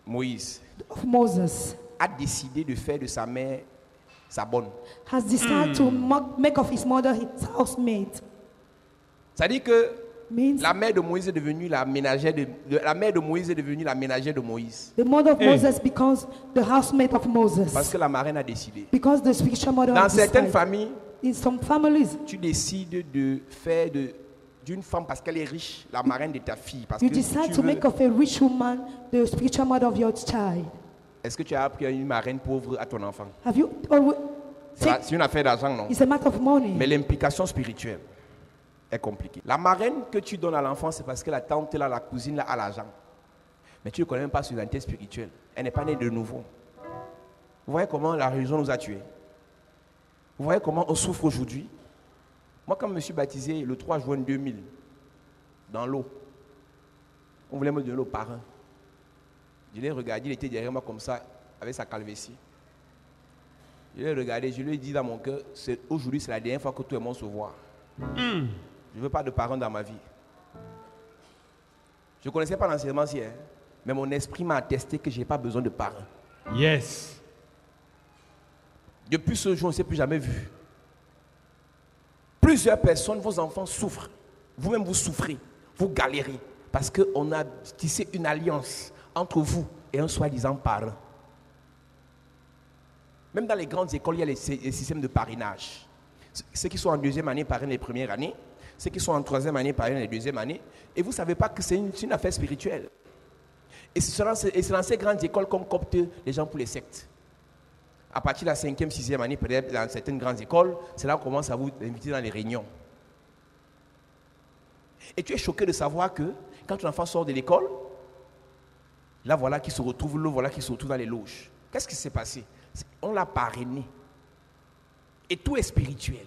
Moïse, of Moses, a décidé de faire de sa mère sa bonne. has decided to make of his mother his housemaid. Ça dit que Means la mère de Moïse est devenue la ménagère la mère de Moïse est devenue la ménagère de Moïse. the mother of Hey. Moses becomes the housemaid of Parce Moses. que la marraine a décidé. Because the spiritual mother Dans has certaines decided. familles, In some families, tu décides de faire d'une femme parce qu'elle est riche, la marraine de ta fille. Parce you que decide tu to veux- make of a rich woman the spiritual mother of your child. Est-ce que tu as appris à une marraine pauvre à ton enfant? Have you always C'est une affaire d'argent, non? It's a matter of money. Mais l'implication spirituelle est compliquée. La marraine que tu donnes à l'enfant, c'est parce que la tante là, la cousine là, a l'argent. Mais tu ne connais même pas son identité spirituelle. Elle n'est pas née de nouveau. Vous voyez comment la religion nous a tués? Vous voyez comment on souffre aujourd'hui? Moi, quand je me suis baptisé le 3 juin 2000, dans l'eau, on voulait me donner le parrain. Je l'ai regardé, il était derrière moi comme ça, avec sa calvétie. Je l'ai regardé, je lui ai dit dans mon cœur, aujourd'hui c'est la dernière fois que tout le monde se voit. Je ne veux pas de parents dans ma vie. Je ne connaissais pas l'enseignement ici, hein, mais mon esprit m'a attesté que je n'ai pas besoin de parents. Yes. Depuis ce jour, on ne s'est plus jamais vu. Plusieurs personnes, vos enfants souffrent. Vous-même, vous souffrez. Vous galérez. Parce qu'on a tissé une alliance entre vous et un soi-disant parent. Même dans les grandes écoles, il y a les systèmes de parrainage. Ceux qui sont en deuxième année parrainent les premières années. Ceux qui sont en troisième année parrainent les deuxième années. Et vous ne savez pas que c'est une affaire spirituelle. Et c'est dans ces grandes écoles qu'on copte les gens pour les sectes. À partir de la 5e, 6e année, peut-être dans certaines grandes écoles, c'est là qu'on commence à vous inviter dans les réunions. Et tu es choqué de savoir que quand ton enfant sort de l'école, là voilà qu'il se retrouve dans les loges. Qu'est-ce qui s'est passé? On l'a parrainé. Et tout est spirituel.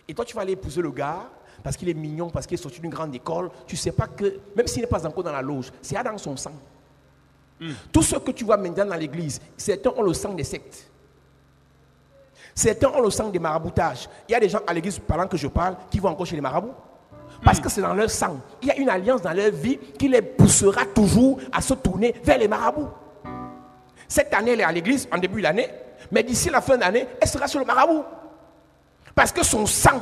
Et toi, tu vas aller épouser le gars parce qu'il est mignon, parce qu'il est sorti d'une grande école. Tu ne sais pas que, même s'il n'est pas encore dans la loge, c'est dans son sang. Tout ce que tu vois maintenant dans l'église, certains ont le sang des sectes. Certains ont le sang des maraboutages. Il y a des gens à l'église, pendant que je parle, qui vont encore chez les marabouts. Parce que c'est dans leur sang. Il y a une alliance dans leur vie qui les poussera toujours à se tourner vers les marabouts. Cette année, elle est à l'église, en début de l'année, mais d'ici la fin de l'année, elle sera sur le marabout. Parce que son sang,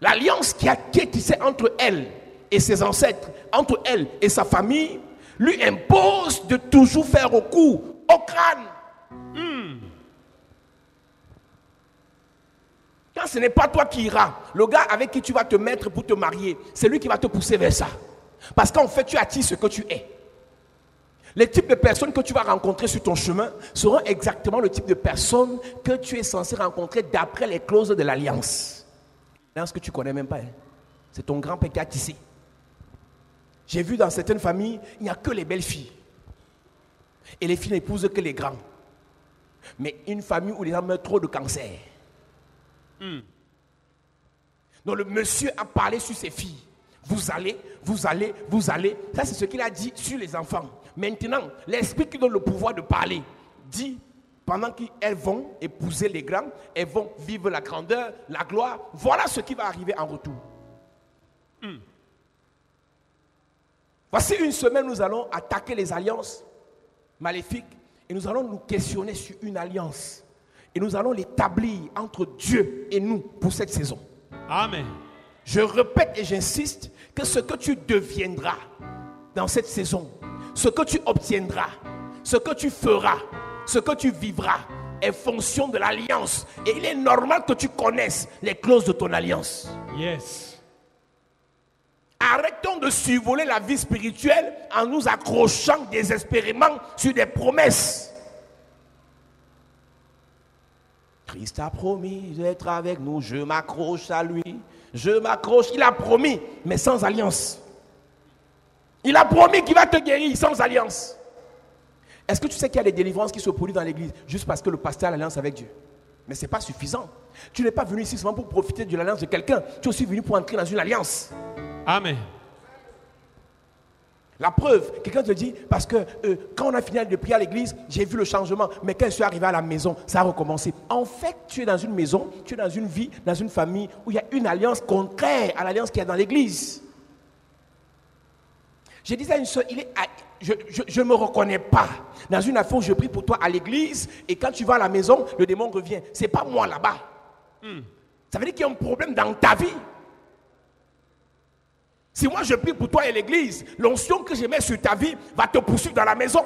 l'alliance qui est tissée entre elle et ses ancêtres, entre elle et sa famille, lui impose de toujours faire recours au crâne. Quand ce n'est pas toi qui iras, le gars avec qui tu vas te mettre pour te marier, c'est lui qui va te pousser vers ça. Parce qu'en fait, tu attires ce que tu es. Les types de personnes que tu vas rencontrer sur ton chemin seront exactement le type de personnes que tu es censé rencontrer d'après les clauses de l'alliance. L'alliance que tu ne connais même pas. C'est ton grand-père qui a tissé. J'ai vu dans certaines familles, il n'y a que les belles filles. Et les filles n'épousent que les grands. Mais une famille où les gens meurent trop de cancer. Donc le monsieur a parlé sur ses filles. Vous allez. Ça, c'est ce qu'il a dit sur les enfants. Maintenant, l'esprit qui donne le pouvoir de parler dit, pendant qu'elles vont épouser les grands, elles vont vivre la grandeur, la gloire. Voilà ce qui va arriver en retour. Voici une semaine, nous allons attaquer les alliances maléfiques et nous allons nous questionner sur une alliance. Et nous allons l'établir entre Dieu et nous pour cette saison. Amen. Je répète et j'insiste que ce que tu deviendras dans cette saison, ce que tu obtiendras, ce que tu feras, ce que tu vivras est fonction de l'alliance. Et il est normal que tu connaisses les clauses de ton alliance. Yes. Arrêtons de survoler la vie spirituelle en nous accrochant désespérément sur des promesses. Christ a promis d'être avec nous, je m'accroche à lui, je m'accroche. Il a promis, mais sans alliance. Il a promis qu'il va te guérir sans alliance. Est-ce que tu sais qu'il y a des délivrances qui se produisent dans l'église juste parce que le pasteur a l'alliance avec Dieu? Mais ce n'est pas suffisant. Tu n'es pas venu ici seulement pour profiter de l'alliance de quelqu'un. Tu es aussi venu pour entrer dans une alliance. Amen. La preuve, quelqu'un te dit, parce que quand on a fini de prier à l'église, j'ai vu le changement, mais quand je suis arrivé à la maison, ça a recommencé. En fait, tu es dans une maison, tu es dans une vie, dans une famille où il y a une alliance contraire à l'alliance qu'il y a dans l'église. Je disais à une soeur, je ne me reconnais pas dans une affaire où je prie pour toi à l'église et quand tu vas à la maison, le démon revient. Ce n'est pas moi là-bas. Ça veut dire qu'il y a un problème dans ta vie. Si moi je prie pour toi et l'église, l'onction que je mets sur ta vie va te poursuivre dans la maison.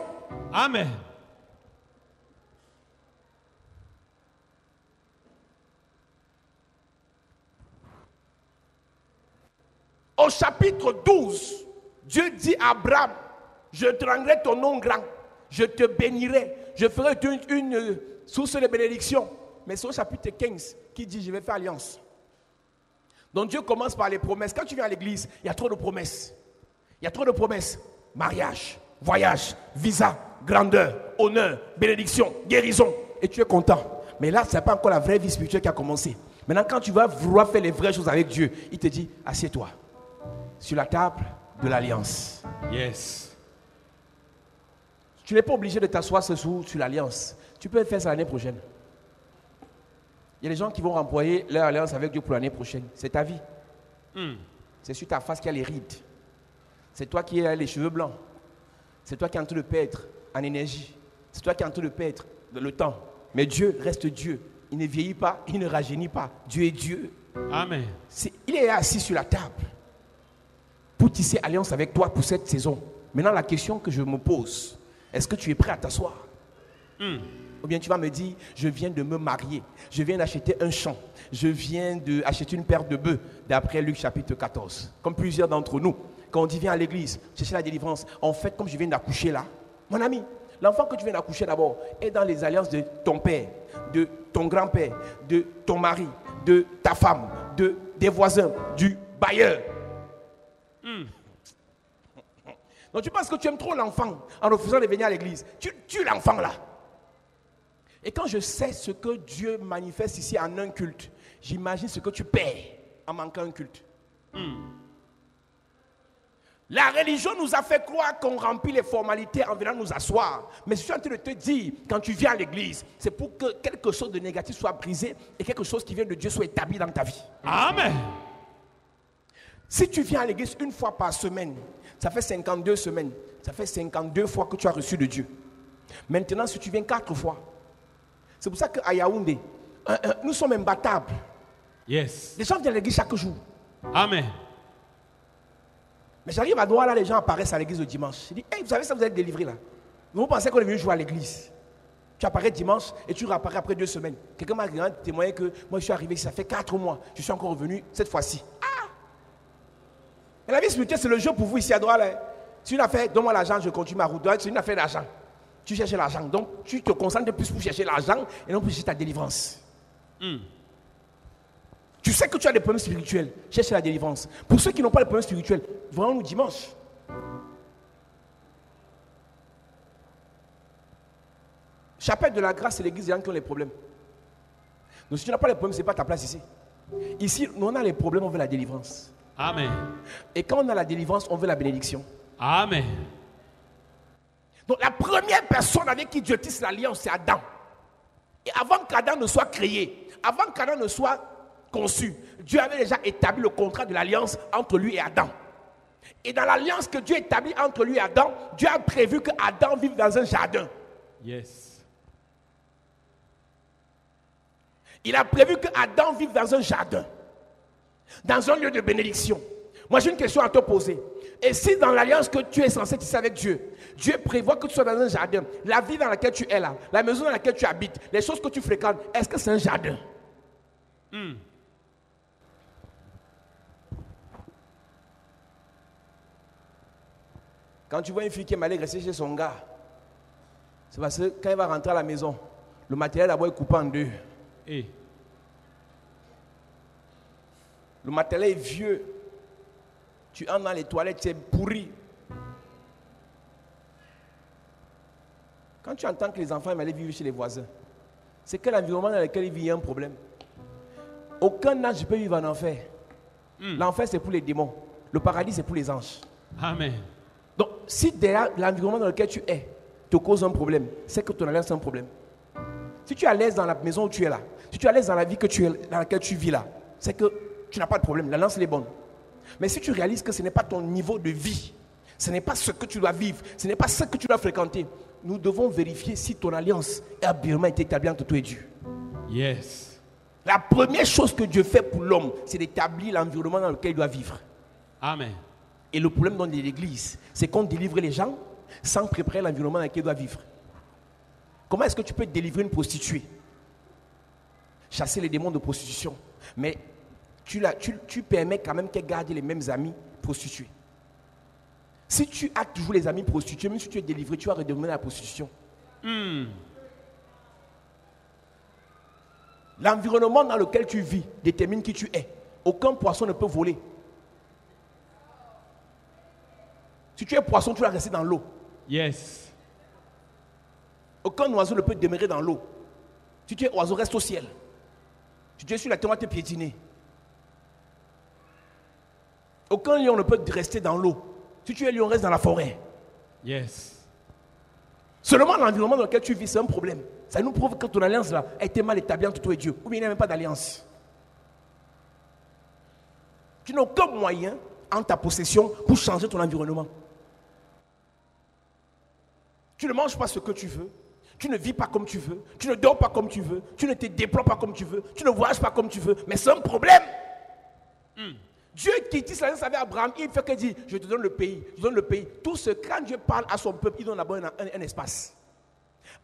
Amen. Au chapitre 12, Dieu dit à Abraham, je te rendrai ton nom grand, je te bénirai, je ferai une source de bénédiction. Mais c'est au chapitre 15 qui dit, je vais faire alliance. Donc Dieu commence par les promesses. Quand tu viens à l'église, il y a trop de promesses. Il y a trop de promesses. Mariage, voyage, visa, grandeur, honneur, bénédiction, guérison. Et tu es content. Mais là, ce n'est pas encore la vraie vie spirituelle qui a commencé. Maintenant, quand tu vas vouloir faire les vraies choses avec Dieu, il te dit, assieds-toi sur la table de l'alliance. Yes. Tu n'es pas obligé de t'asseoir ce soir sur l'alliance. Tu peux faire ça l'année prochaine. Il y a des gens qui vont employer leur alliance avec Dieu pour l'année prochaine. C'est ta vie. C'est sur ta face qu'il y a les rides. C'est toi qui as les cheveux blancs. C'est toi qui es en train de perdre en énergie. C'est toi qui es en train de perdre le temps. Mais Dieu reste Dieu. Il ne vieillit pas, il ne rajeunit pas. Dieu est Dieu. Amen. Il est assis sur la table pour tisser alliance avec toi pour cette saison. Maintenant, la question que je me pose, est-ce que tu es prêt à t'asseoir? Ou bien tu vas me dire, je viens de me marier, je viens d'acheter un champ, je viens d'acheter une paire de bœufs, d'après Luc chapitre 14. Comme plusieurs d'entre nous, quand on dit viens à l'église, chercher la délivrance, en fait, comme je viens d'accoucher là, mon ami, l'enfant que tu viens d'accoucher d'abord est dans les alliances de ton père, de ton grand-père, de ton mari, de ta femme, des voisins, du bailleur. Donc tu penses que tu aimes trop l'enfant en refusant de venir à l'église. Tu tues l'enfant là. Et quand je sais ce que Dieu manifeste ici en un culte, j'imagine ce que tu perds en manquant un culte. La religion nous a fait croire qu'on remplit les formalités en venant nous asseoir. Mais je suis en train de te dire, quand tu viens à l'église, c'est pour que quelque chose de négatif soit brisé et quelque chose qui vient de Dieu soit établi dans ta vie. Amen. Si tu viens à l'église une fois par semaine, ça fait 52 semaines. Ça fait 52 fois que tu as reçu de Dieu. Maintenant, si tu viens 4 fois, c'est pour ça qu'à Yaoundé, nous sommes imbattables. Yes. Les gens viennent à l'église chaque jour. Amen. Mais j'arrive à Douala, là, les gens apparaissent à l'église le dimanche. Je dis, hey, vous savez ça, vous êtes délivrés là. Vous pensez qu'on est venu jouer à l'église. Tu apparais dimanche et tu réapparais après 2 semaines. Quelqu'un m'a témoigné que moi je suis arrivé ici, ça fait 4 mois. Je suis encore revenu cette fois-ci. Et la vie spirituelle, c'est le jeu pour vous ici à Douala. Si une affaire, donne-moi l'argent, je continue ma route. C'est une affaire d'argent. Tu cherches l'argent. Donc tu te concentres plus pour chercher l'argent et non pour chercher ta délivrance. Tu sais que tu as des problèmes spirituels, cherche la délivrance. Pour ceux qui n'ont pas de problèmes spirituels, voyons-nous dimanche. Chapelle de la grâce, c'est l'église des gens qui ont les problèmes. Donc si tu n'as pas les problèmes, ce n'est pas ta place ici. Ici, nous on a les problèmes, on veut la délivrance. Amen. Et quand on a la délivrance, on veut la bénédiction. Amen. Donc la première personne avec qui Dieu tisse l'alliance, c'est Adam. Et avant qu'Adam ne soit créé, avant qu'Adam ne soit conçu, Dieu avait déjà établi le contrat de l'alliance entre lui et Adam. Et dans l'alliance que Dieu établit entre lui et Adam, Dieu a prévu que Adam vive dans un jardin. Yes. Il a prévu que Adam vive dans un jardin, dans un lieu de bénédiction. Moi j'ai une question à te poser. Et si dans l'alliance que tu es censé tisser avec Dieu, Dieu prévoit que tu sois dans un jardin, la vie dans laquelle tu es là, la maison dans laquelle tu habites, les choses que tu fréquentes, est-ce que c'est un jardin? Quand tu vois une fille qui est mal rester chez son gars, c'est parce que quand elle va rentrer à la maison, le matériel d'abord est coupé en deux. Et le matériel est vieux. Tu entres dans les toilettes, c'est pourri. Quand tu entends que les enfants aiment aller vivre chez les voisins, c'est que l'environnement dans lequel ils vivent, il y a un problème. Aucun âge ne peut vivre en enfer. L'enfer, c'est pour les démons. Le paradis, c'est pour les anges. Amen. Donc, si derrière l'environnement dans lequel tu es te cause un problème, c'est que ton alliance est un problème. Si tu es à l'aise dans la maison où tu es là, si tu es à l'aise dans la vie dans laquelle tu vis là, c'est que tu n'as pas de problème. L'alliance, elle est bonne. Mais si tu réalises que ce n'est pas ton niveau de vie, ce n'est pas ce que tu dois vivre, ce n'est pas ce que tu dois fréquenter, nous devons vérifier si ton alliance a bien été établie entre toi et Dieu. Yes. La première chose que Dieu fait pour l'homme, c'est d'établir l'environnement dans lequel il doit vivre. Amen. Et le problème dans l'église, c'est qu'on délivre les gens sans préparer l'environnement dans lequel ils doivent vivre. Comment est-ce que tu peux délivrer une prostituée? Chasser les démons de prostitution. Mais tu permets quand même qu'elle garde les mêmes amis prostitués. Si tu as toujours les amis prostitués, même si tu es délivré, tu vas redemander la prostitution. L'environnement dans lequel tu vis détermine qui tu es. Aucun poisson ne peut voler. Si tu es poisson, tu vas rester dans l'eau. Yes. Aucun oiseau ne peut demeurer dans l'eau. Si tu es oiseau, reste au ciel. Si tu es sur la terre, on va te piétiner. Aucun lion ne peut rester dans l'eau. Si tu es lion, reste dans la forêt. Yes. Seulement l'environnement dans lequel tu vis, c'est un problème. Ça nous prouve que ton alliance là a été mal établie entre toi et Dieu. Ou bien il n'y a même pas d'alliance. Tu n'as aucun moyen en ta possession pour changer ton environnement. Tu ne manges pas ce que tu veux. Tu ne vis pas comme tu veux. Tu ne dors pas comme tu veux. Tu ne te déploies pas comme tu veux. Tu ne voyages pas comme tu veux. Mais c'est un problème. Dieu qui dit l'alliance avec Abraham, il fait que dire, je te donne le pays. Je te donne le pays. Tout ce, quand Dieu parle à son peuple, il donne d'abord un espace.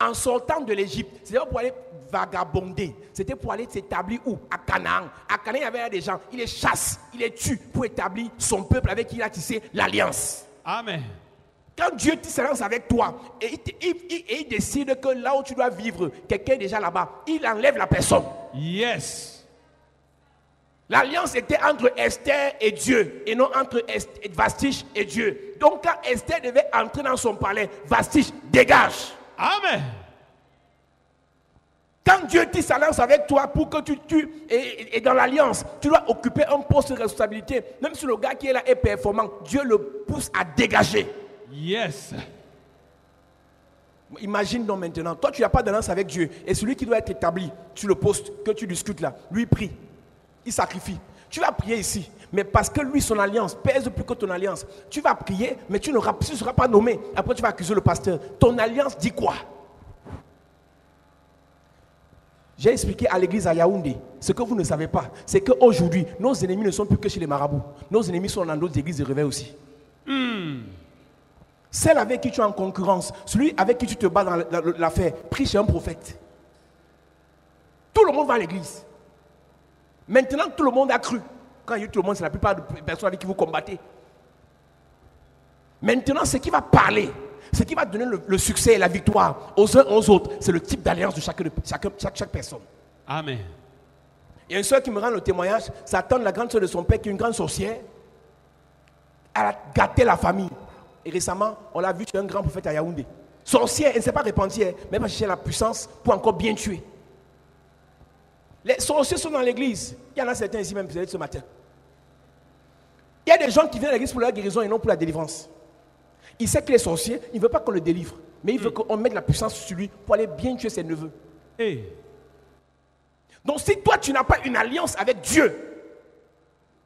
En sortant de l'Égypte, c'était pour aller vagabonder. C'était pour aller s'établir où? À Canaan. À Canaan, il y avait des gens. Il les chasse, il les tue pour établir son peuple avec qui il a tissé l'alliance. Amen. Quand Dieu tisse l'alliance avec toi et il décide que là où tu dois vivre, quelqu'un est déjà là-bas, il enlève la personne. Yes. L'alliance était entre Esther et Dieu et non entre Vastiche et Dieu. Donc quand Esther devait entrer dans son palais, Vastiche dégage. Amen. Quand Dieu tisse l'alliance avec toi pour que tu et dans l'alliance, tu dois occuper un poste de responsabilité. Même si le gars qui est là est performant, Dieu le pousse à dégager. Yes. Imagine donc maintenant, toi tu n'as pas d'alliance avec Dieu et celui qui doit être établi sur le poste que tu discutes là, lui prie, il sacrifie. Tu vas prier ici, mais parce que lui son alliance pèse plus que ton alliance. Tu vas prier, mais tu ne seras pas nommé. Après tu vas accuser le pasteur. Ton alliance dit quoi? J'ai expliqué à l'église à Yaoundé. Ce que vous ne savez pas, c'est qu'aujourd'hui, nos ennemis ne sont plus que chez les marabouts. Nos ennemis sont dans d'autres églises de réveil aussi. Celle avec qui tu es en concurrence, celui avec qui tu te bats dans l'affaire, prie chez un prophète. Tout le monde va à l'église. Maintenant, tout le monde a cru. Quand il y a tout le monde, c'est la plupart des personnes avec qui vous combattez. Maintenant, ce qui va parler, ce qui va donner le succès et la victoire aux uns aux autres, c'est le type d'alliance de chaque personne. Amen. Il y a une soeur qui me rend le témoignage, ça tante la grande soeur de son père qui est une grande sorcière. Elle a gâté la famille. Et récemment, on l'a vu chez un grand prophète à Yaoundé. Sorcière, elle ne s'est pas répandue, mais elle va chercher la puissance pour encore bien tuer. Les sorciers sont dans l'église. Il y en a certains ici même ce matin. Il y a des gens qui viennent à l'église pour la guérison et non pour la délivrance. Il sait qu'il est sorcier, il ne veut pas qu'on le délivre. Mais il veut qu'on mette la puissance sur lui pour aller bien tuer ses neveux. Hey. Donc si toi tu n'as pas une alliance avec Dieu,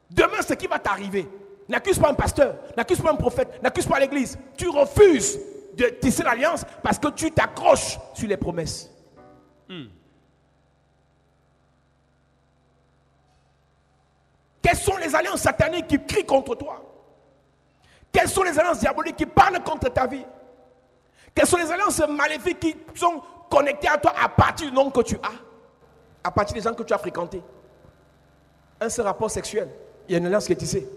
demain ce qui va t'arriver, n'accuse pas un pasteur, n'accuse pas un prophète, n'accuse pas l'église. Tu refuses de tisser l'alliance parce que tu t'accroches sur les promesses. Quelles sont les alliances sataniques qui crient contre toi? Quelles sont les alliances diaboliques qui parlent contre ta vie? Quelles sont les alliances maléfiques qui sont connectées à toi à partir du nom que tu as? À partir des gens que tu as fréquentés? Un seul rapport sexuel, il y a une alliance qui est tissée.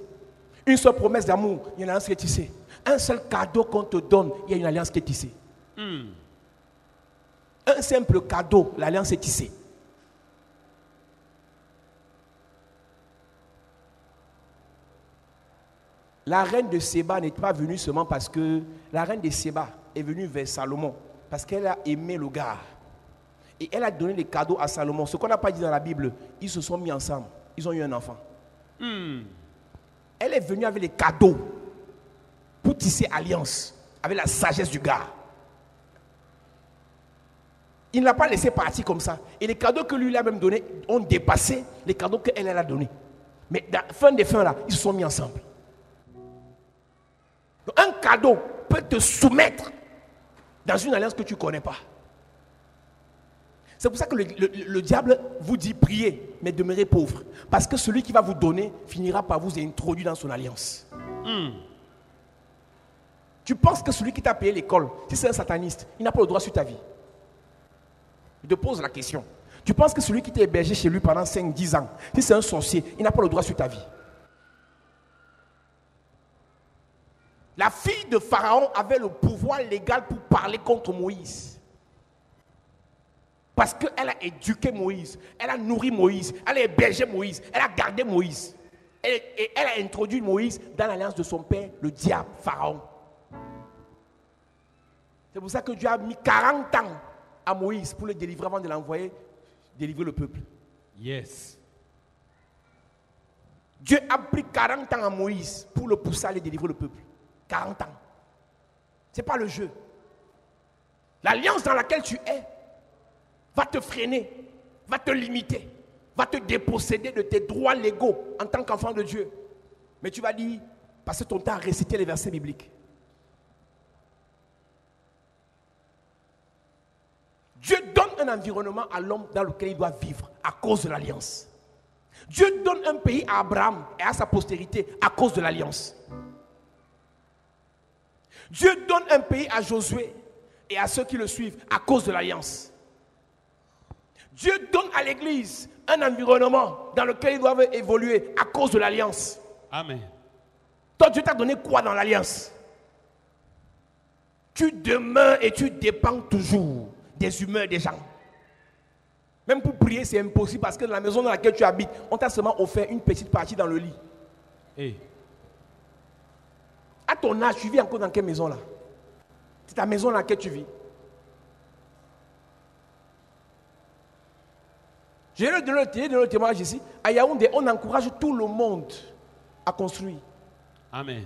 Une seule promesse d'amour, il y a une alliance qui est tissée. Un seul cadeau qu'on te donne, il y a une alliance qui est tissée. Un simple cadeau, l'alliance est tissée. La reine de Séba n'est pas venue seulement parce que la reine de Séba est venue vers Salomon parce qu'elle a aimé le gars. Et elle a donné des cadeaux à Salomon. Ce qu'on n'a pas dit dans la Bible, ils se sont mis ensemble. Ils ont eu un enfant. Elle est venue avec les cadeaux pour tisser alliance avec la sagesse du gars. Il ne l'a pas laissé partir comme ça. Et les cadeaux que lui a même donnés ont dépassé les cadeaux qu'elle a donnés. Mais dans la fin des fins là, ils se sont mis ensemble. Donc, un cadeau peut te soumettre dans une alliance que tu ne connais pas. C'est pour ça que le diable vous dit priez, mais demeurez pauvre. Parce que celui qui va vous donner finira par vous introduire dans son alliance. Tu penses que celui qui t'a payé l'école, si c'est un sataniste, il n'a pas le droit sur ta vie. Je te pose la question. Tu penses que celui qui t'a hébergé chez lui pendant 5-10 ans, si c'est un sorcier, il n'a pas le droit sur ta vie. La fille de Pharaon avait le pouvoir légal pour parler contre Moïse. Parce qu'elle a éduqué Moïse, elle a nourri Moïse, elle a hébergé Moïse, elle a gardé Moïse. Et elle a introduit Moïse dans l'alliance de son père, le diable, Pharaon. C'est pour ça que Dieu a mis 40 ans à Moïse pour le délivrer avant de l'envoyer délivrer le peuple. Yes. Dieu a pris 40 ans à Moïse pour le pousser à aller délivrer le peuple. 40 ans. Ce n'est pas le jeu. L'alliance dans laquelle tu es va te freiner, va te limiter, va te déposséder de tes droits légaux en tant qu'enfant de Dieu. Mais tu vas dire, passer ton temps à réciter les versets bibliques. Dieu donne un environnement à l'homme dans lequel il doit vivre à cause de l'alliance. Dieu donne un pays à Abraham et à sa postérité à cause de l'alliance. Dieu donne un pays à Josué et à ceux qui le suivent à cause de l'alliance. Dieu donne à l'Église un environnement dans lequel ils doivent évoluer à cause de l'alliance. Amen. Toi, Dieu t'a donné quoi dans l'alliance? Tu demeures et tu dépends toujours des humeurs des gens. Même pour prier, c'est impossible parce que dans la maison dans laquelle tu habites, on t'a seulement offert une petite partie dans le lit. Hey. À ton âge, tu vis encore dans quelle maison là? C'est ta maison dans laquelle tu vis. Je vais donner le témoignage ici. À Yaoundé, on encourage tout le monde à construire. Amen.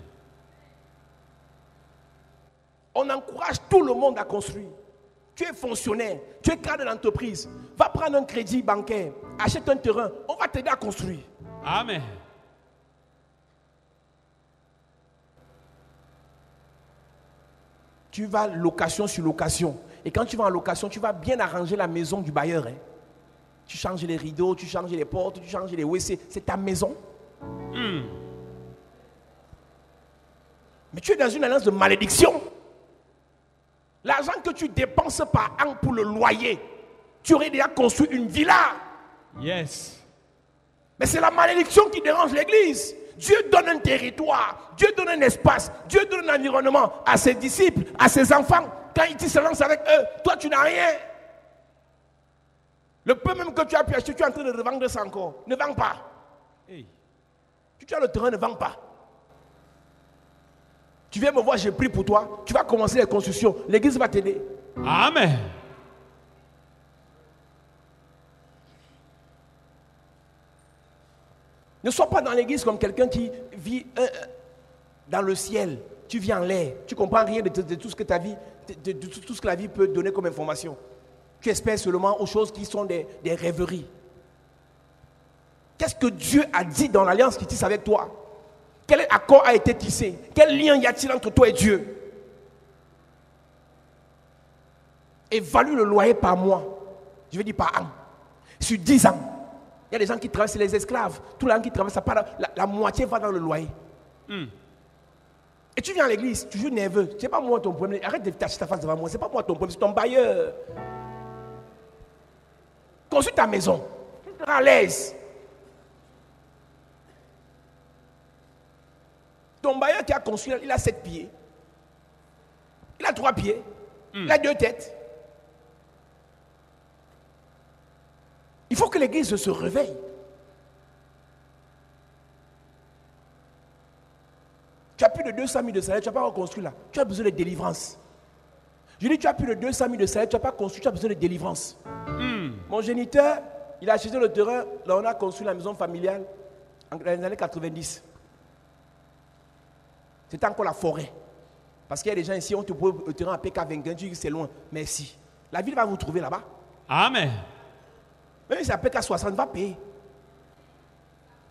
On encourage tout le monde à construire. Tu es fonctionnaire, tu es cadre d'entreprise. Va prendre un crédit bancaire, achète un terrain, on va t'aider à construire. Amen. Tu vas location sur location. Et quand tu vas en location, tu vas bien arranger la maison du bailleur. Hein. Tu changes les rideaux, tu changes les portes, tu changes les WC. C'est ta maison. Mais tu es dans une alliance de malédiction. L'argent que tu dépenses par an pour le loyer, tu aurais déjà construit une villa. Yes. Mais c'est la malédiction qui dérange l'église. Dieu donne un territoire, Dieu donne un espace, Dieu donne un environnement à ses disciples, à ses enfants. Quand il se lance avec eux, toi tu n'as rien. Le peu même que tu as pu acheter, tu es en train de revendre ça encore. Ne vends pas. Hey. Tu as le terrain, ne vends pas. Tu viens me voir, j'ai pris pour toi. Tu vas commencer les constructions. L'église va t'aider. Amen. Ne sois pas dans l'église comme quelqu'un qui vit dans le ciel. Tu vis en l'air. Tu ne comprends rien de tout ce que ta vie, de tout ce que la vie peut donner comme information. Tu espères seulement aux choses qui sont des rêveries. Qu'est-ce que Dieu a dit dans l'alliance qu'il tisse avec toi? Quel accord a été tissé? Quel lien y a-t-il entre toi et Dieu? Évalue le loyer par mois. Je vais dire par an. Sur 10 ans. Il y a des gens qui travaillent, c'est les esclaves. Tout le monde qui travaille, ça part, la moitié va dans le loyer. Et tu viens à l'église, toujours nerveux. C'est pas moi ton problème. Arrête de t'acheter ta face devant moi. C'est pas moi ton problème, c'est ton bailleur. Construis ta maison. Tu seras à l'aise. Ton bailleur qui a construit, il a 7 pieds. Il a 3 pieds. Il a 2 têtes. Il faut que l'église se réveille. Tu as plus de 200 000 de salaire, tu n'as pas reconstruit là. Tu as besoin de délivrance. Je dis, tu as plus de 200 000 de salaire, tu n'as pas construit, tu as besoin de délivrance. Mon géniteur, il a acheté le terrain, là on a construit la maison familiale dans les années 90. C'était encore la forêt. Parce qu'il y a des gens ici, on te pose le terrain à PK21, tu dis que c'est loin. Merci. La ville va vous trouver là-bas. Amen. Même si c'est à PK60, va payer.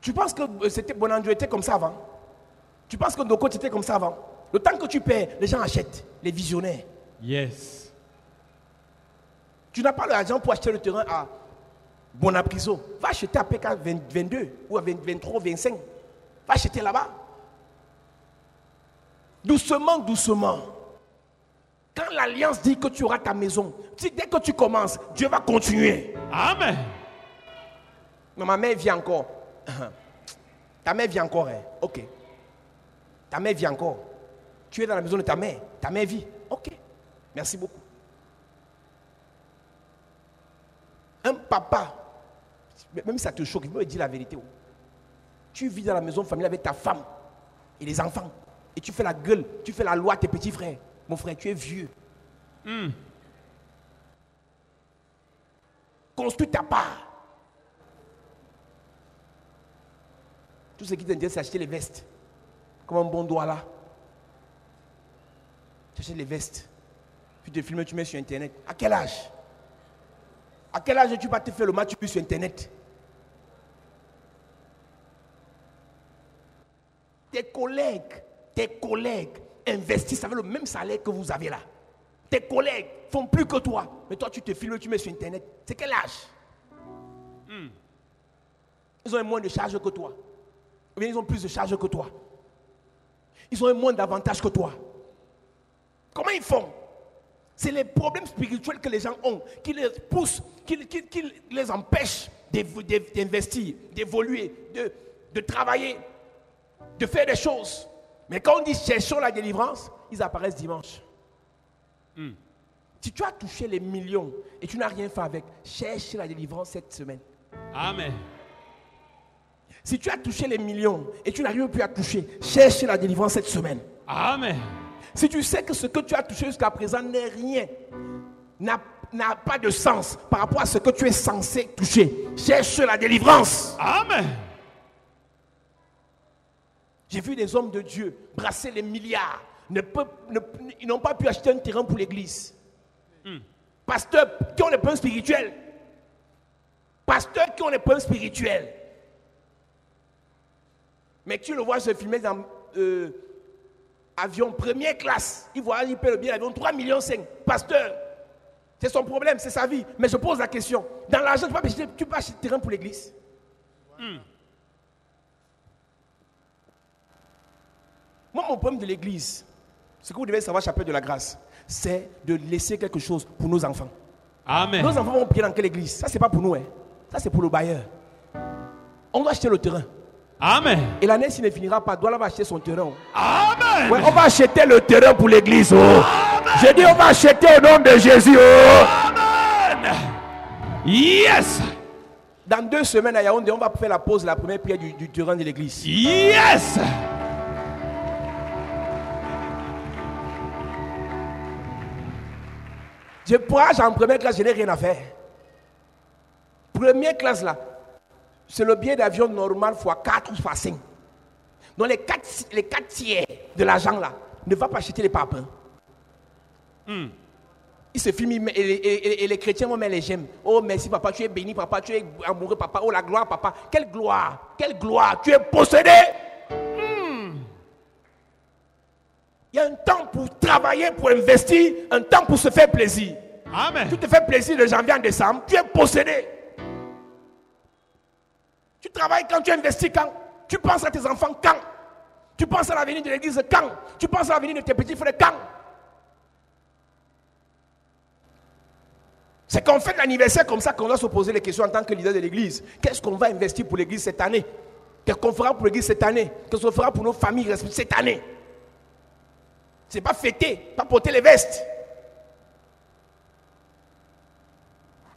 Tu penses que c'était Bonanjo était comme ça avant? Tu penses que Ndoko était comme ça avant? Le temps que tu paies, les gens achètent, les visionnaires. Yes. Tu n'as pas l'argent pour acheter le terrain à Bonapriso. Va acheter à PK22 ou à 23, 25. Va acheter là-bas. Doucement, doucement. Quand l'alliance dit que tu auras ta maison, dès que tu commences, Dieu va continuer. Amen. Mais ma mère vit encore. Ta mère vit encore, hein? Ok. Ta mère vit encore. Tu es dans la maison de ta mère. Ta mère vit. Ok. Merci beaucoup. Un papa, même si ça te choque, il faut dire la vérité. Tu vis dans la maison familiale avec ta femme et les enfants. Et tu fais la gueule, tu fais la loi à tes petits frères. Mon frère, tu es vieux. Construis ta part. Tout ce qui t'intéresse, c'est acheter les vestes. Comme un bon doigt là. Tu achètes les vestes. Tu te filmes, tu mets sur Internet. À quel âge? À quel âge tu vas te faire le match sur Internet? Tes collègues investissent avec le même salaire que vous avez là. Tes collègues font plus que toi. Mais toi, tu te filmes, tu mets sur Internet. C'est quel âge? Ils ont moins de charges que toi. Ou bien ils ont plus de charges que toi. Ils ont moins d'avantages que toi. Comment ils font? C'est les problèmes spirituels que les gens ont qui les poussent, qui les empêchent d'investir, d'évoluer, de travailler, de faire des choses. Mais quand on dit cherchons la délivrance, ils apparaissent dimanche. Si tu as touché les millions et tu n'as rien fait avec, cherche la délivrance cette semaine. Amen. Si tu as touché les millions et tu n'arrives plus à toucher, cherche la délivrance cette semaine. Amen. Si tu sais que ce que tu as touché jusqu'à présent n'est rien, n'a pas de sens par rapport à ce que tu es censé toucher, cherche la délivrance. Amen. J'ai vu des hommes de Dieu brasser les milliards. Ils n'ont pas pu acheter un terrain pour l'église. Pasteurs qui ont des problèmes spirituels. Pasteurs qui ont des problèmes spirituels. Mais tu le vois se filmer dans avion première classe. Il paie le billet d'avion 3,5 millions. Pasteur, c'est son problème, c'est sa vie. Mais je pose la question. Dans l'argent, tu peux acheter un terrain pour l'église. Moi, mon problème de l'église, ce que vous devez savoir, chapitre de la grâce, c'est de laisser quelque chose pour nos enfants. Amen. Nos enfants vont prier dans quelle église? Ça, c'est pas pour nous. Ça, c'est pour le bailleur. On doit acheter le terrain. Amen. Et l'année, s'il ne finira pas, Douala va acheter son terrain. Amen. Ouais, on va acheter le terrain pour l'église. J'ai dit, on va acheter au nom de Jésus. Amen. Yes. Dans 2 semaines à Yaoundé, on va faire la pause, la première prière du terrain de l'église. Yes. Je pourrais en première classe, je n'ai rien à faire. Première classe là, c'est le billet d'avion normal x 4 ou x 5. Donc les 4 tiers de l'argent là, ne va pas acheter les papins. Ils se filment et les chrétiens vont mettre les j'aime. Oh merci papa, tu es béni papa, tu es amoureux papa, oh la gloire papa. Quelle gloire, tu es possédé. Il y a un temps pour travailler, pour investir, un temps pour se faire plaisir. Amen. Tu te fais plaisir de janvier en décembre, tu es possédé. Tu travailles quand, tu investis quand, tu penses à tes enfants quand, tu penses à l'avenir de l'église quand, tu penses à l'avenir de tes petits frères quand. C'est qu'on fait l'anniversaire comme ça qu'on doit se poser les questions en tant que leader de l'église. Qu'est-ce qu'on va investir pour l'église cette année? Qu'est-ce qu'on fera pour l'église cette année? Qu'est-ce qu'on fera pour nos familles cette année? C'est pas fêter, pas porter les vestes.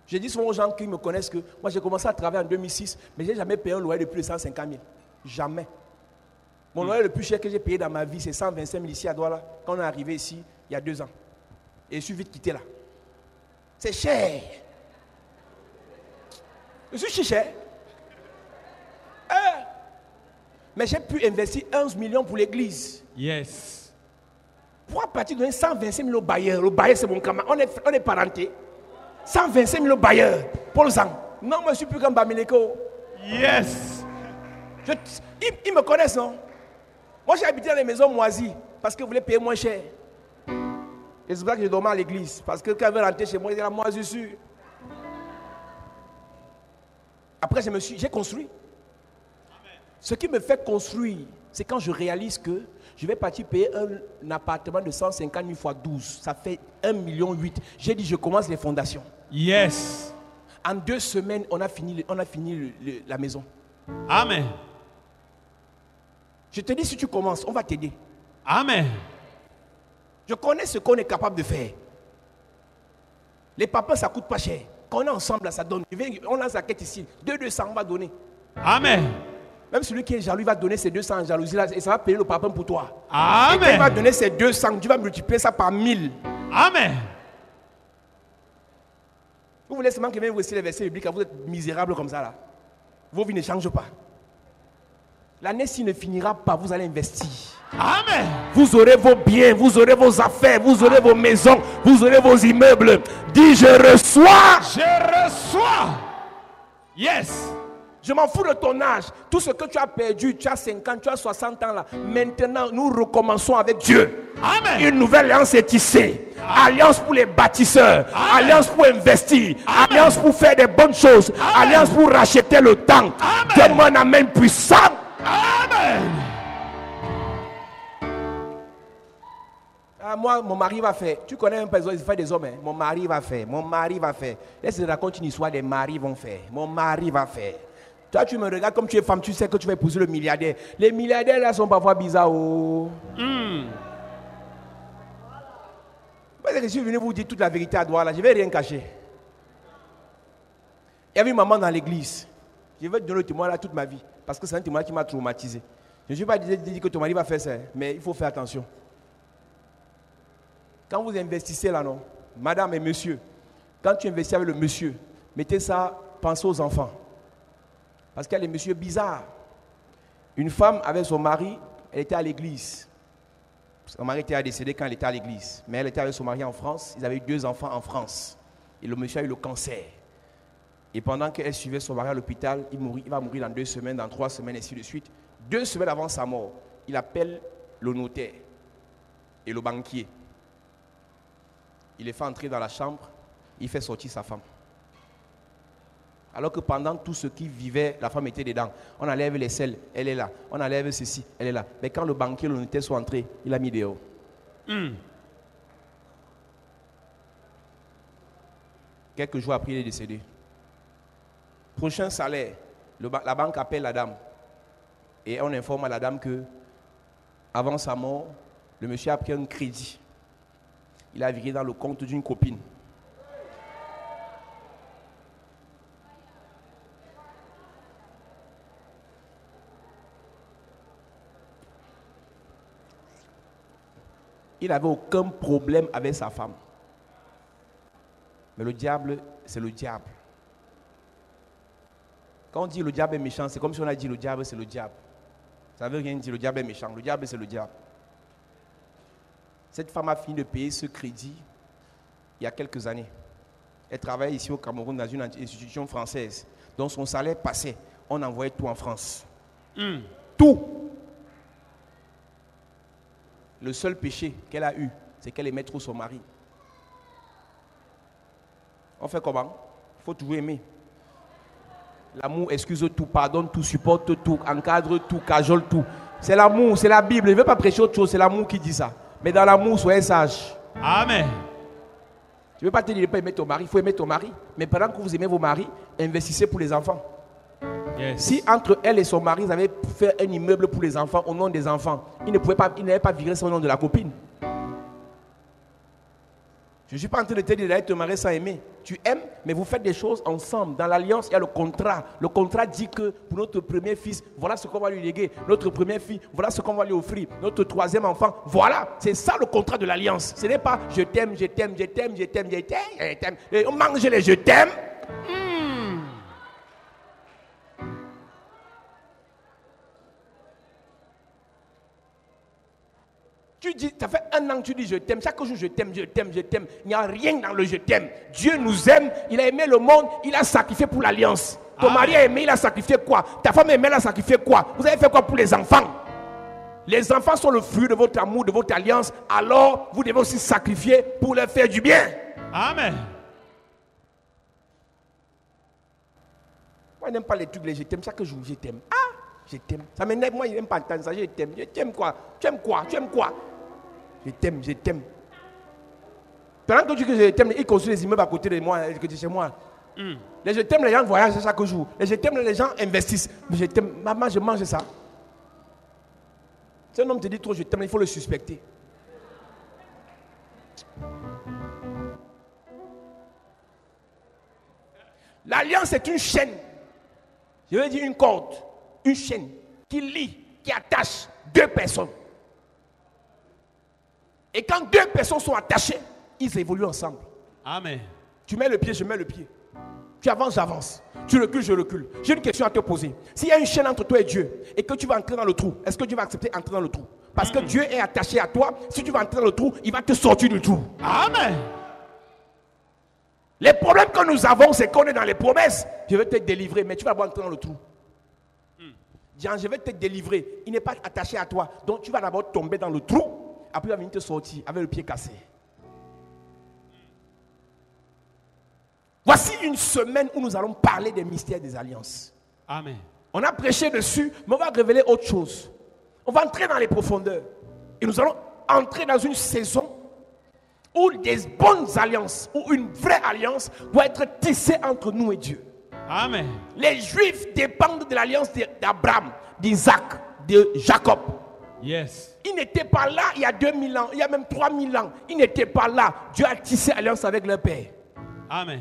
Je dis souvent aux gens qui me connaissent que moi j'ai commencé à travailler en 2006, mais je n'ai jamais payé un loyer de plus de 150 000. Jamais. Mon loyer le plus cher que j'ai payé dans ma vie, c'est 125 000 ici à Douala, quand on est arrivé ici il y a 2 ans. Et je suis vite quitté là. C'est cher. Je suis cher. Mais j'ai pu investir 11 millions pour l'église. Yes. Pourquoi partir donner 125 000 au bailleur? Le bailleur, c'est mon camarade. On est parenté. 125 000 au bailleur. Paul Zang. Non, moi, je suis plus comme Bamileko. Yes. Ils me connaissent, non? Moi, j'ai habité dans les maisons moisies parce que vous voulez payer moins cher. Et c'est pour ça que je dormais à l'église. Parce que quand je vais rentrer chez moi, il y a la moisissure. Après, j'ai construit. Ce qui me fait construire, c'est quand je réalise que je vais partir payer un appartement de 150 000 x 12. Ça fait 1,8 million. J'ai dit, je commence les fondations. Yes. En 2 semaines, on a fini la maison. Amen. Je te dis, si tu commences, on va t'aider. Amen. Je connais ce qu'on est capable de faire. Les papas, ça ne coûte pas cher. Quand on est ensemble, ça donne. On lance la quête ici. 200, on va donner. Amen. Même celui qui est jaloux, il va donner ses 200 en jalousie là, et ça va payer le papa pour toi. Amen. Et quand il va donner ses 200, tu vas multiplier ça par 1000. Amen. Vous voulez seulement que vous les versets bibliques, vous êtes misérables comme ça là. Vos vies ne changent pas. L'année s'il ne finira pas, vous allez investir. Amen. Vous aurez vos biens, vous aurez vos affaires, vous aurez vos maisons, vous aurez vos immeubles. Dis, je reçois. Je reçois. Yes. Je m'en fous de ton âge. Tout ce que tu as perdu, tu as 50, tu as 60 ans là. Maintenant, nous recommençons avec Dieu. Amen. Une nouvelle alliance est tissée. Alliance pour les bâtisseurs. Amen. Alliance pour investir. Amen. Alliance pour faire des bonnes choses. Amen. Alliance pour racheter le temps. Donne-moi un amen puissant. Amen. moi, mon mari va faire. Tu connais un peu les affaires des hommes. Hein? Mon mari va faire. Mon mari va faire. Laisse moi raconter une histoire des maris vont faire. Mon mari va faire. Toi, tu me regardes comme tu es femme, tu sais que tu vas épouser le milliardaire. Les milliardaires là sont parfois bizarres. Oh. Parce que je suis venu vous dire toute la vérité à droit là. Je ne vais rien cacher. Il y avait une maman dans l'église. Je vais te donner le témoin là toute ma vie. Parce que c'est un témoin qui m'a traumatisé. Je ne suis pas dit que ton mari va faire ça. Mais il faut faire attention. Quand vous investissez là, non, madame et monsieur, quand tu investis avec le monsieur, mettez ça, pensez aux enfants. Parce qu'il y a des messieurs bizarres. Une femme avec son mari, elle était à l'église. Son mari était décédé quand elle était à l'église. Mais elle était avec son mari en France. Ils avaient eu 2 enfants en France. Et le monsieur a eu le cancer. Et pendant qu'elle suivait son mari à l'hôpital, il va mourir dans 2 semaines, dans 3 semaines, et ainsi de suite. 2 semaines avant sa mort, il appelle le notaire et le banquier. Il les fait entrer dans la chambre, il fait sortir sa femme. Alors que pendant tout ce qui vivait, la femme était dedans. On enlève les selles, elle est là. On enlève ceci, elle est là. Mais quand le banquier et le notaire sont entrés, il a mis dehors. Quelques jours après, il est décédé. Prochain salaire, la banque appelle la dame. Et on informe à la dame que, avant sa mort, le monsieur a pris un crédit. Il a viré dans le compte d'une copine. Il n'avait aucun problème avec sa femme. Mais le diable, c'est le diable. Quand on dit le diable est méchant, c'est comme si on a dit le diable, c'est le diable. Ça ne veut rien dire, le diable est méchant. Le diable, c'est le diable. Cette femme a fini de payer ce crédit il y a quelques années. Elle travaille ici au Cameroun dans une institution française. Donc son salaire passait. On envoyait tout en France. Tout. Le seul péché qu'elle a eu, c'est qu'elle aimait trop son mari. On fait comment? Il faut toujours aimer. L'amour excuse tout, pardonne tout, supporte tout, encadre tout, cajole tout. C'est l'amour, c'est la Bible. Je ne veux pas prêcher autre chose, c'est l'amour qui dit ça. Mais dans l'amour, soyez sage. Amen. Je ne veux pas te dire de ne pas aimer ton mari, il faut aimer ton mari. Mais pendant que vous aimez vos maris, investissez pour les enfants. Yes. Si entre elle et son mari, ils avaient fait un immeuble pour les enfants, au nom des enfants, ils n'avaient pas viré ça au nom de la copine. Je ne suis pas en train de te dire d'aller te marier sans aimer. Tu aimes, mais vous faites des choses ensemble. Dans l'alliance, il y a le contrat. Le contrat dit que pour notre premier fils, voilà ce qu'on va lui léguer. Notre première fille, voilà ce qu'on va lui offrir. Notre 3e enfant, voilà. C'est ça le contrat de l'alliance. Ce n'est pas je t'aime, je t'aime, je t'aime, je t'aime, je t'aime, je t'aime. Et on mange les je t'aime. Tu dis, ça fait 1 an que tu dis je t'aime, chaque jour je t'aime, je t'aime, je t'aime. Il n'y a rien dans le je t'aime. Dieu nous aime, il a aimé le monde, il a sacrifié pour l'alliance. Ton mari a aimé, il a sacrifié quoi? Ta femme a aimé, elle a sacrifié quoi? Vous avez fait quoi pour les enfants? Les enfants sont le fruit de votre amour, de votre alliance. Alors, vous devez aussi sacrifier pour leur faire du bien. Amen. Moi, je n'aime pas les trucs, les je t'aime, chaque jour je t'aime. Ah, je t'aime. Ça m'énerve, moi, je n'aime pas entendre ça, je t'aime. Je t'aime quoi? Tu aimes quoi? Tu aimes quoi? Je t'aime, je t'aime. Pendant que tu dis que je t'aime, ils construisent des immeubles à côté de moi, chez moi. Les je t'aime, les gens voyagent chaque jour. Les je t'aime, les gens investissent. Mais je t'aime, maman, je mange ça. Si un homme te dit trop je t'aime, il faut le suspecter. L'alliance est une chaîne. Je veux dire une corde, une chaîne qui lie, qui attache 2 personnes. Et quand 2 personnes sont attachées, ils évoluent ensemble. Amen. Tu mets le pied, je mets le pied. Tu avances, j'avance. Tu recules, je recule. J'ai une question à te poser. S'il y a une chaîne entre toi et Dieu et que tu vas entrer dans le trou, est-ce que Dieu va accepter d'entrer dans le trou? Parce que Dieu est attaché à toi. Si tu vas entrer dans le trou, il va te sortir du trou. Amen. Les problèmes que nous avons, c'est qu'on est dans les promesses. Je vais te délivrer, mais tu vas d'abord entrer dans le trou. Jean, je vais te délivrer. Il n'est pas attaché à toi. Donc tu vas d'abord tomber dans le trou. Après, il va venir te sortir avec le pied cassé. Voici une semaine où nous allons parler des mystères des alliances. Amen. On a prêché dessus, mais on va révéler autre chose. On va entrer dans les profondeurs. Et nous allons entrer dans une saison où des bonnes alliances, ou une vraie alliance doit être tissée entre nous et Dieu. Amen. Les Juifs dépendent de l'alliance d'Abraham, d'Isaac, de Jacob. Yes. Ils n'étaient pas là il y a 2000 ans, il y a même 3000 ans. Ils n'étaient pas là. Dieu a tissé alliance avec leur père. Amen.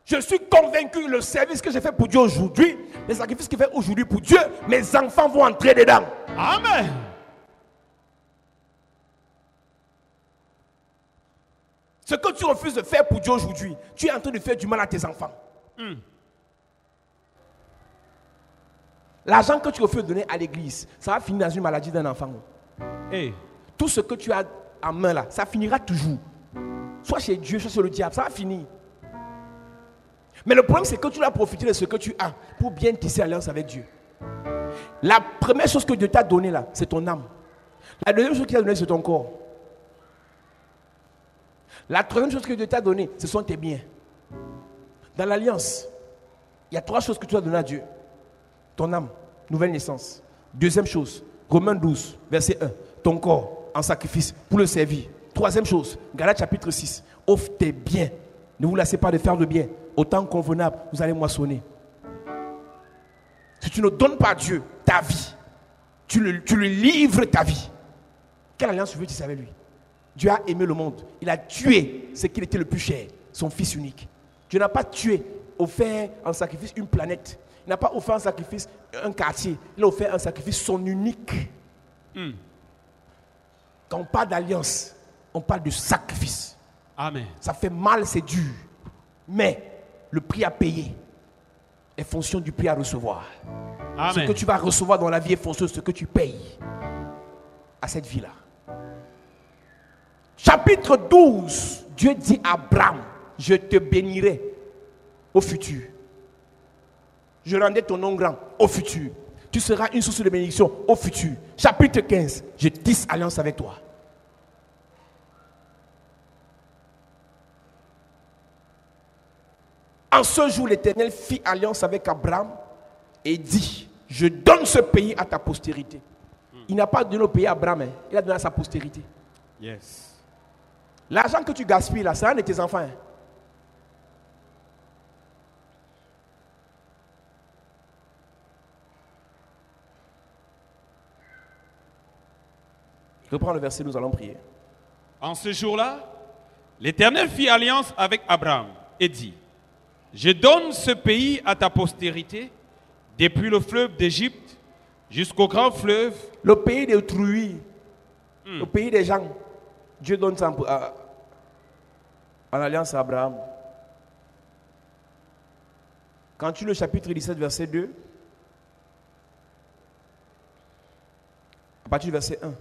Je suis convaincu que le service que j'ai fait pour Dieu aujourd'hui, les sacrifices que j'ai fait aujourd'hui pour Dieu, mes enfants vont entrer dedans. Amen. Ce que tu refuses de faire pour Dieu aujourd'hui, tu es en train de faire du mal à tes enfants. L'argent que tu refuses de donner à l'église, ça va finir dans une maladie d'un enfant. Hey. Tout ce que tu as en main là, ça finira toujours. Soit chez Dieu, soit chez le diable, ça va finir. Mais le problème, c'est que tu dois profiter de ce que tu as pour bien tisser alliance avec Dieu. La première chose que Dieu t'a donnée là, c'est ton âme. La deuxième chose qu'il t'a donnée, c'est ton corps. La troisième chose que Dieu t'a donnée, ce sont tes biens. Dans l'alliance, il y a 3 choses que tu dois donner à Dieu. Ton âme, nouvelle naissance. Deuxième chose, Romains 12, verset 1. Ton corps en sacrifice pour le servir. Troisième chose, Galates chapitre 6. Offre tes biens. Ne vous lassez pas de faire le bien. Au temps convenable, vous allez moissonner. Si tu ne donnes pas à Dieu ta vie, tu lui livres ta vie. Quelle alliance tu veux tisser avec lui? Dieu a aimé le monde. Il a tué ce qu'il était le plus cher, son fils unique. Dieu n'a pas tué, offert en sacrifice une planète. Il n'a pas offert en sacrifice un quartier. Il a offert en sacrifice son unique. Quand on parle d'alliance, on parle de sacrifice. Amen. Ça fait mal, c'est dur. Mais le prix à payer est fonction du prix à recevoir. Amen. Ce que tu vas recevoir dans la vie est fonction de ce que tu payes à cette vie-là. Chapitre 12, Dieu dit à Abraham, je te bénirai au futur. Je rendrai ton nom grand au futur. Tu seras une source de bénédiction au futur. Chapitre 15, je tisse alliance avec toi. En ce jour, l'Éternel fit alliance avec Abraham et dit, je donne ce pays à ta postérité. Il n'a pas donné au pays à Abraham, hein. Il a donné à sa postérité. Yes. L'argent que tu gaspilles là, c'est un de tes enfants. Hein. Reprends le verset, nous allons prier. En ce jour-là, l'Éternel fit alliance avec Abraham et dit, je donne ce pays à ta postérité, depuis le fleuve d'Égypte jusqu'au grand fleuve. Le pays d'autrui, le pays des gens, Dieu donne ça en alliance à Abraham. Quand tu lis le chapitre 17, verset 2, à partir du verset 1.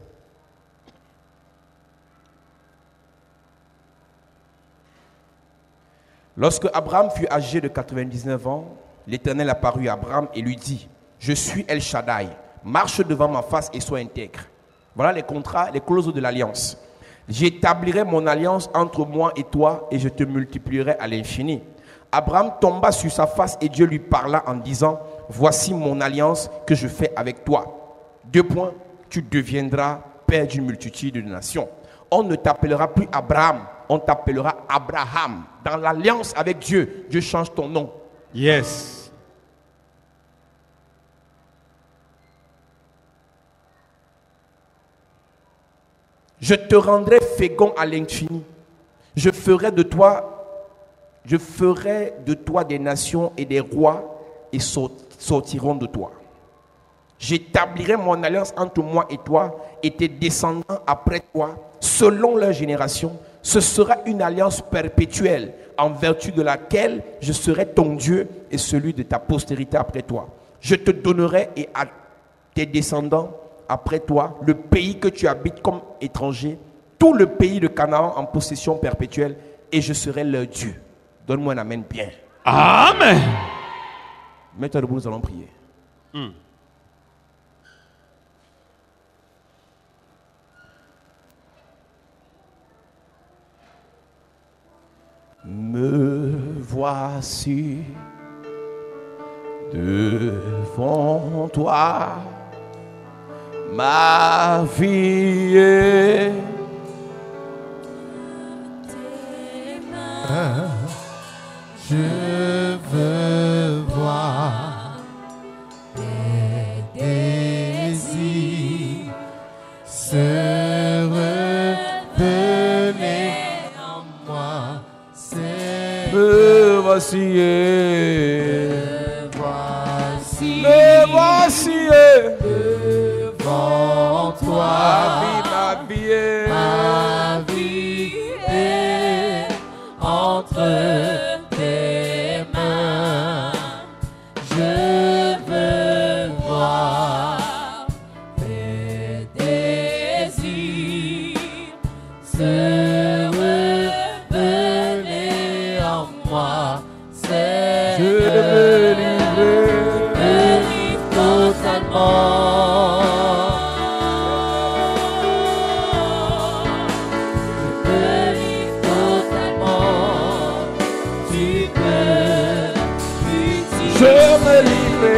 Lorsque Abraham fut âgé de 99 ans, l'Éternel apparut à Abraham et lui dit, je suis El Shaddai, marche devant ma face et sois intègre. Voilà les contrats, les clauses de l'alliance. J'établirai mon alliance entre moi et toi et je te multiplierai à l'infini. Abraham tomba sur sa face et Dieu lui parla en disant, voici mon alliance que je fais avec toi. 2 points, tu deviendras père d'une multitude de nations. On ne t'appellera plus Abraham, on t'appellera Abraham. Dans l'alliance avec Dieu, Dieu change ton nom. Yes. Je te rendrai fécond à l'infini. Je ferai de toi des nations et des rois et sortiront de toi. J'établirai mon alliance entre moi et toi et tes descendants après toi, selon leur génération. Ce sera une alliance perpétuelle en vertu de laquelle je serai ton Dieu et celui de ta postérité après toi. Je te donnerai et à tes descendants après toi le pays que tu habites comme étranger, tout le pays de Canaan en possession perpétuelle, et je serai leur Dieu. Donne-moi un amen bien. Amen. Mets-toi debout, nous allons prier. Me voici devant toi, ma vie est Me voici. Me voici. Devant toi, Ma vie. ma vie est entre tes mains. Je veux voir tes désirs se révéler en moi. C'est Je me livre. totalement. Je me livre totalement. Tu peux utiliser. Je me livre.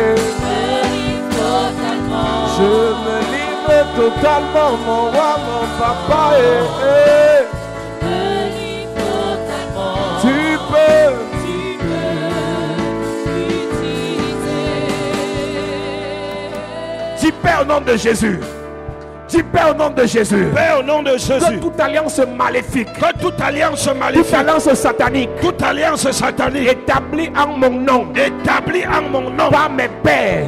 Totalement. Je me livre totalement, mon roi, mon papa. Je me livre totalement. Tu peux. Tu peux utiliser. Dis Père au nom de Jésus. Dis Père au nom de Jésus. Père, au nom de Que Jésus, toute alliance maléfique, que toute alliance toute maléfique, alliance satanique toute alliance satanique établie en mon nom, établie en mon nom, par mes pères,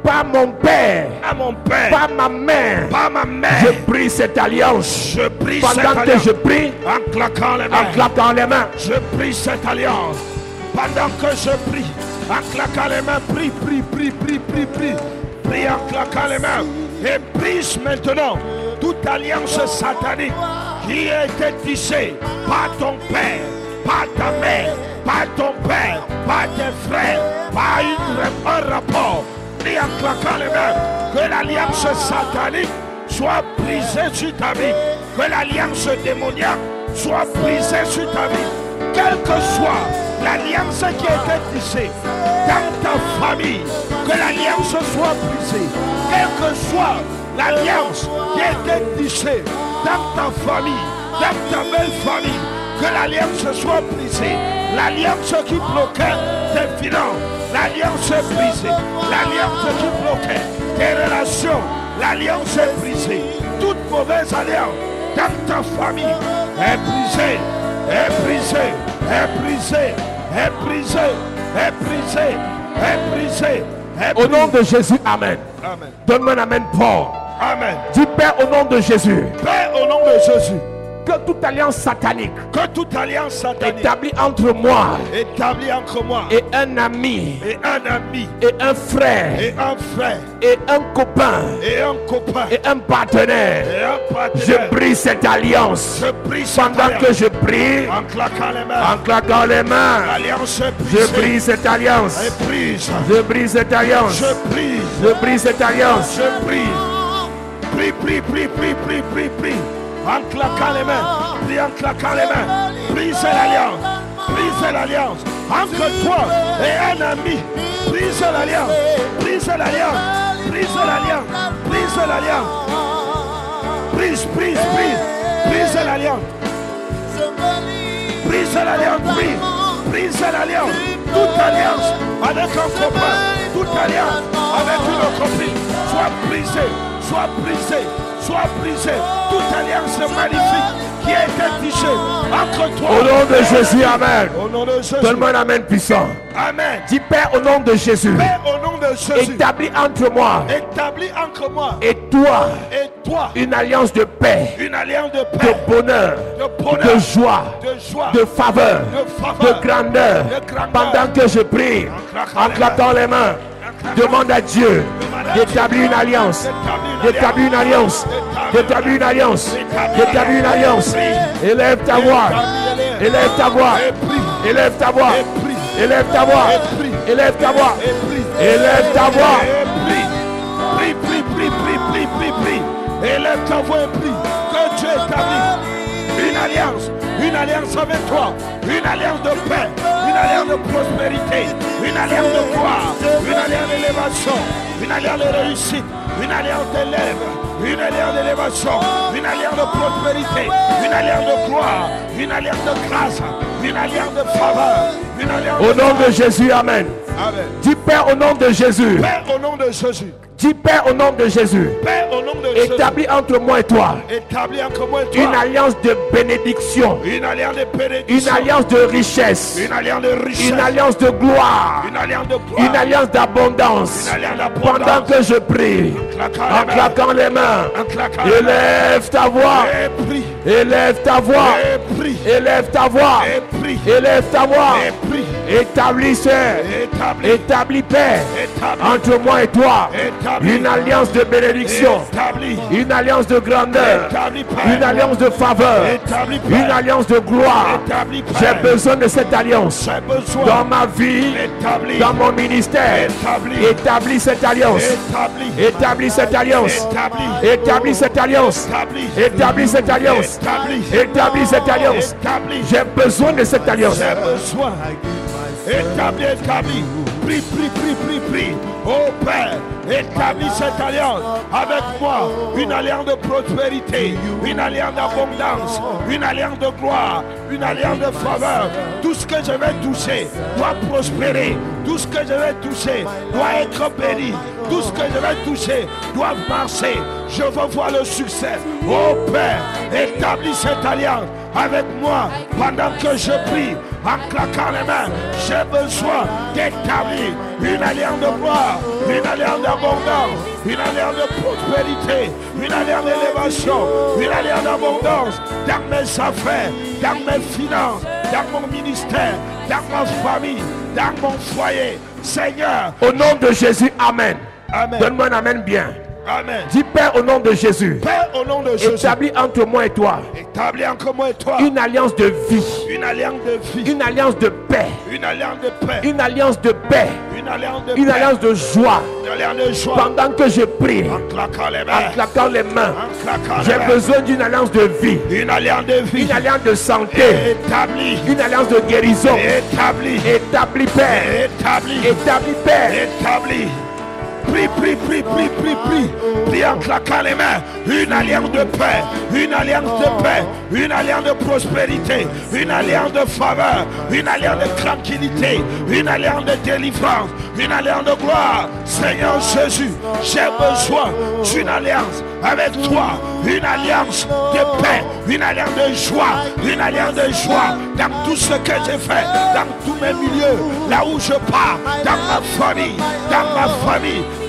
par mon père, à mon Père, par ma mère, par ma je mère, prie cette alliance. je prie Pendant cette que alliance. je prie, En claquant les en mains, claquant les mains, je prie cette alliance. Pendant que je prie, en claquant les mains, prie, prie, prie, prie, prie, prie. Prie en claquant les mains. Et brise maintenant toute alliance satanique qui a été tissée par ton père, par ta mère, par ton père, par tes frères, par un rapport. Prie en claquant les mains. Que l'alliance satanique soit brisée sur ta vie. Que l'alliance démoniaque soit brisée sur ta vie. Quelle que soit l'alliance qui a été tissée dans ta famille, que l'alliance soit brisée. Quelle que soit l'alliance qui a été tissée dans ta famille, dans ta belle famille, que l'alliance soit brisée. L'alliance qui bloquait tes finances, l'alliance est brisée. L'alliance qui bloquait tes relations, l'alliance est brisée. Toute mauvaise alliance dans ta famille est brisée, est brisée, est brisée, est brisée, est brisée, est brisée. au nom de Jésus, Amen. Amen. Donne-moi un Amen fort. Amen. Dis Père au nom de Jésus. Père, au nom de Jésus, Que toute alliance satanique que toute alliance satanique établie entre moi établie entre moi et un ami et un ami et un frère et un frère et un copain et un copain et un partenaire, et un je partenaire, brise cette alliance. je prie cette Pendant que alliance je prie, en claquant les en mains. claquant les mains, L'alliance est je brisée. brise cette alliance. Et brise. Je brise cette alliance. Je brise. Je brise cette alliance. Je prie. Prie, prie, prie, prie, prie, prie, prie. En claquant les mains. Prie en claquant les mains. Brise l'alliance. Brise l'alliance. Entre toi et un ami. Brise l'alliance. Brise l'alliance. Brise l'alliance. Brise l'alliance. Brise, brise, brise. Brise l'alliance. Brise l'alliance. Brise. Brise l'alliance. Toute alliance avec un copain. Toute alliance avec une copine. Soit brisée. Soit brisée. Soit brisée. Toute alliance magnifique qui a été tissée entre toi. Au nom de Jésus, Amen. Au nom de Jésus. Donne-moi un Amen puissant. Amen. Dis Père au nom de Jésus. Père, au nom de Jésus, Établis entre moi établis entre moi et toi et toi une alliance de paix, une alliance de de paix, bonheur, de bonheur, de joie, de joie, de faveur, de faveur, de grandeur. de grandeur. Pendant que je prie, en claquant les mains, demande à Dieu d'établir une alliance, d'établir une alliance, d'établir une alliance, d'établir une alliance. Élève ta voix, élève ta voix, élève ta voix, élève ta voix, élève ta voix, élève ta voix. Prie, prie, prie, prie, prie, prie, prie. Élève ta voix et prie. Que Dieu établit une alliance avec toi, une alliance de paix, une alliance de prospérité, une alliance de gloire, une alliance d'élévation, une alliance de réussite, une alliance d'élève, une alliance d'élévation, une alliance de prospérité, une alliance de gloire, une alliance de grâce, une alliance de faveur, une alliance Au nom de Jésus, Amen. Amen. Dis Père au nom de Jésus. Père, au nom de Jésus. Dis Père au nom de Jésus. Père, au nom de Jésus. Établis entre moi et toi Établis entre moi et toi. une alliance de bénédiction, Une alliance de une bénédiction. alliance de richesse, Une alliance de richesse. une alliance de gloire, Une alliance de gloire. une alliance d'abondance. Une alliance d'abondance. Pendant que je prie, en claquant les mains, En claquant les mains. élève ta voix, Et prie. élève ta voix, Et prie. élève ta voix, Et prie. élève ta voix. Et prie. Établissez, Établis. établis paix Établis. entre moi et toi. Établis. Une alliance de bénédiction, Établis. une alliance de grandeur, Établis paix. une alliance de faveur, Établis paix. une alliance de gloire. Établis paix. J'ai besoin de cette alliance J'ai besoin. dans ma vie, Établis. dans mon ministère. Établis. Établis cette alliance. Établis. Établis cette alliance. Établis. Établis cette alliance. Établis. Établis cette alliance. Établis. Établis cette alliance. Établis. J'ai besoin de cette alliance. J'ai besoin. Établis, établis. Prie, prie, prie, prie, prie. Oh Père, établis cette alliance avec moi. Une alliance de prospérité, une alliance d'abondance, une alliance de gloire, une alliance de faveur. Tout ce que je vais toucher doit prospérer. Tout ce que je vais toucher doit être béni. Tout ce que je vais toucher doit marcher. Je veux voir le succès. Oh Père, établis cette alliance avec moi pendant que je prie. En claquant les mains, j'ai besoin d'établir une alliance de gloire, une alliance d'abondance, une alliance de prospérité, une alliance d'élévation, une alliance d'abondance dans mes affaires, dans mes finances, dans mon ministère, dans ma famille, dans mon foyer. Seigneur, Au nom de Jésus, Amen. Amen. Donne-moi un Amen bien. Amen. Dis Père au nom de Jésus. Père, au nom de Jésus, Établis entre moi et toi établis entre moi et toi une alliance de vie, une alliance de vie, une alliance de paix, une alliance de paix, une alliance de paix, une alliance de une paix, alliance de joie. une alliance de joie. Pendant que je prie, En claquant les en mains, claquant les mains, en claquant les j'ai mains. besoin d'une alliance de vie, Une alliance de vie une alliance de santé, établie, une alliance de guérison. établie, Établis paix, établie, établis paix. établie. Prie, prie, prie, prie, prie, prie. Prie en claquant les mains. Une alliance de paix, une alliance de paix, une alliance de prospérité, une alliance de faveur, une alliance de tranquillité, une alliance de délivrance, une alliance de gloire. Seigneur Jésus, j'ai besoin d'une alliance avec toi, une alliance de paix, une alliance de joie, une alliance de joie dans tout ce que j'ai fait, dans tous mes milieux, là où je pars, dans ma famille,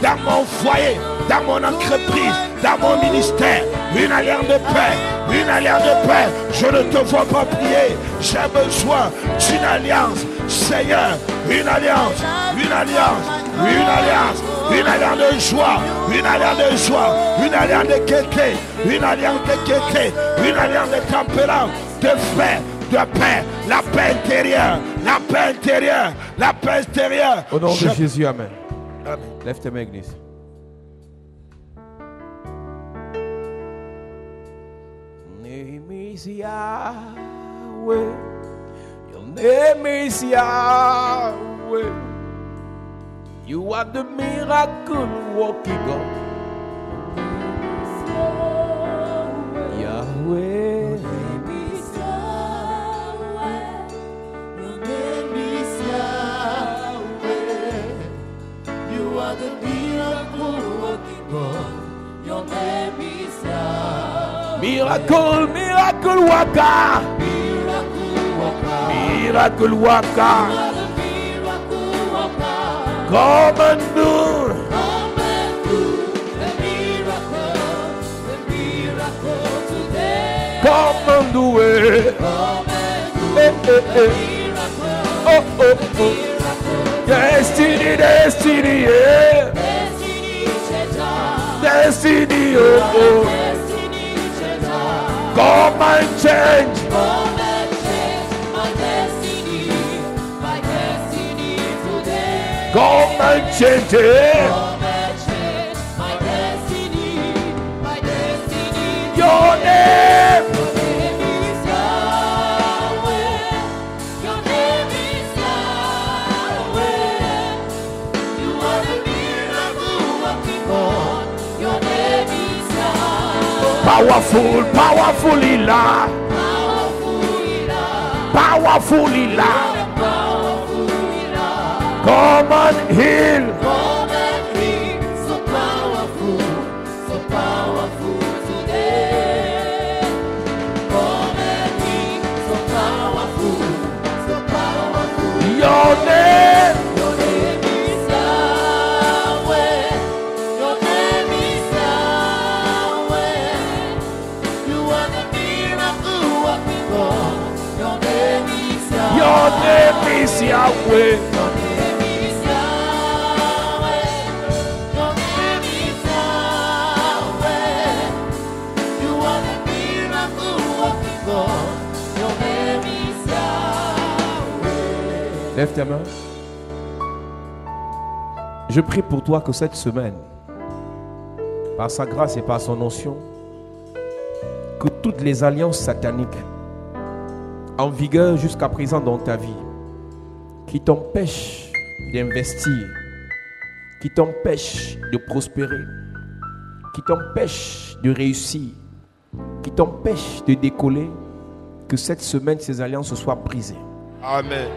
dans mon foyer, dans mon entreprise, dans mon ministère. Une alliance de paix, une alliance de paix. Je ne te vois pas prier, j'ai besoin d'une alliance. Seigneur, une alliance, une alliance, une alliance, une alliance de joie, une alliance de joie, une alliance de gaieté, une alliance de gaieté, une alliance de tempérance, de paix, de paix, la paix intérieure, la paix intérieure, la paix extérieure. Au nom de Je- Jésus, Amen. Amen. Lève tes mains, Église. Name is Yahweh. Your name is Yahweh. You are the miracle working God. Yahweh. You are the miracle working God. Your name is Yahweh. Miracle, miracle worker. Miracle worker. Come and do. Come and do it. Eh, eh, eh. Oh, oh, oh. Destiny, destiny, yeah. Destiny, oh, oh. Come and change. Come and change it. Your name. Powerful, powerful Ilah. Powerful Ilah. Come and heal. So powerful, so powerful. Your name. Your name is Yahweh. Your name is Yahweh. You are the miracle working God. Your name is Yahweh. Your name is Yahweh. Your name is Yahweh. Your name is Yahweh. You are the miracle working God. Your name is Yahweh. Lève tes mains. Je prie pour toi que cette semaine, par sa grâce et par son onction, que toutes les alliances sataniques en vigueur jusqu'à présent dans ta vie, qui t'empêchent d'investir, qui t'empêchent de prospérer, qui t'empêchent de réussir, qui t'empêchent de décoller, que cette semaine ces alliances soient brisées. Amen.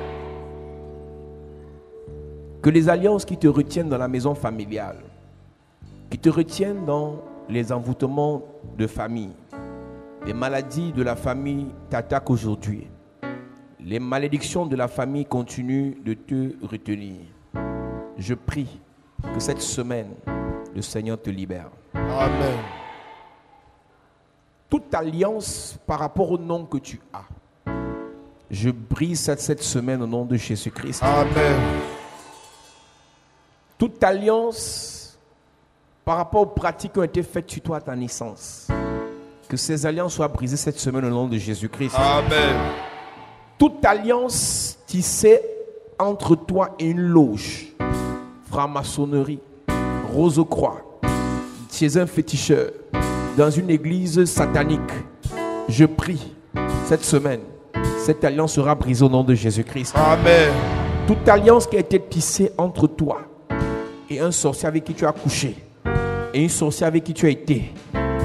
Que les alliances qui te retiennent dans la maison familiale, qui te retiennent dans les envoûtements de famille, les maladies de la famille t'attaquent aujourd'hui. Les malédictions de la famille continuent de te retenir. Je prie que cette semaine, le Seigneur te libère. Amen. Toute alliance par rapport au nom que tu as, je brise cette semaine au nom de Jésus-Christ. Amen. Toute alliance par rapport aux pratiques qui ont été faites sur toi à ta naissance, que ces alliances soient brisées cette semaine au nom de Jésus-Christ. Amen. Toute alliance tissée entre toi et une loge, franc-maçonnerie, rose-croix, chez un féticheur, dans une église satanique, je prie cette semaine, cette alliance sera brisée au nom de Jésus-Christ. Amen. Toute alliance qui a été tissée entre toi et un sorcier avec qui tu as couché et une sorcière avec qui tu as été,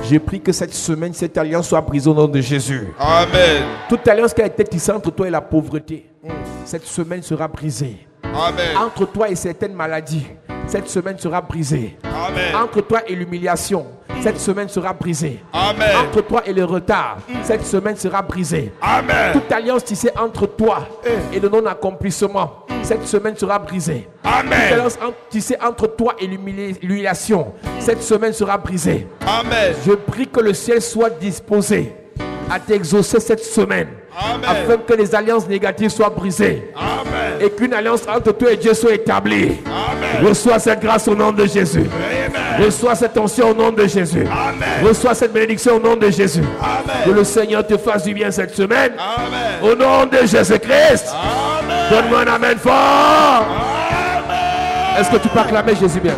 je prie que cette semaine, cette alliance soit brisée au nom de Jésus. Amen. Toute alliance qui a été tissée entre toi et la pauvreté, cette semaine sera brisée. Amen. Entre toi et certaines maladies, cette semaine sera brisée. Amen. Entre toi et l'humiliation, cette semaine sera brisée. Amen. Entre toi et le retard, cette semaine sera brisée. Amen. Toute alliance tissée entre toi et le non-accomplissement, cette semaine sera brisée. Toute Amen. alliance tissée entre toi et l'humiliation, cette semaine sera brisée. Amen. Je prie que le ciel soit disposé à t'exaucer cette semaine, Amen. afin que les alliances négatives soient brisées Amen. et qu'une alliance entre toi et Dieu soit établie. Amen. Reçois cette grâce au nom de Jésus. Amen. Reçois cette onction au nom de Jésus. Amen. Reçois cette bénédiction au nom de Jésus. Que Amen. le Seigneur te fasse du bien cette semaine. Amen. Au nom de Jésus-Christ. Amen. Donne-moi un amen fort. Amen. Est-ce que tu peux acclamer Jésus bien?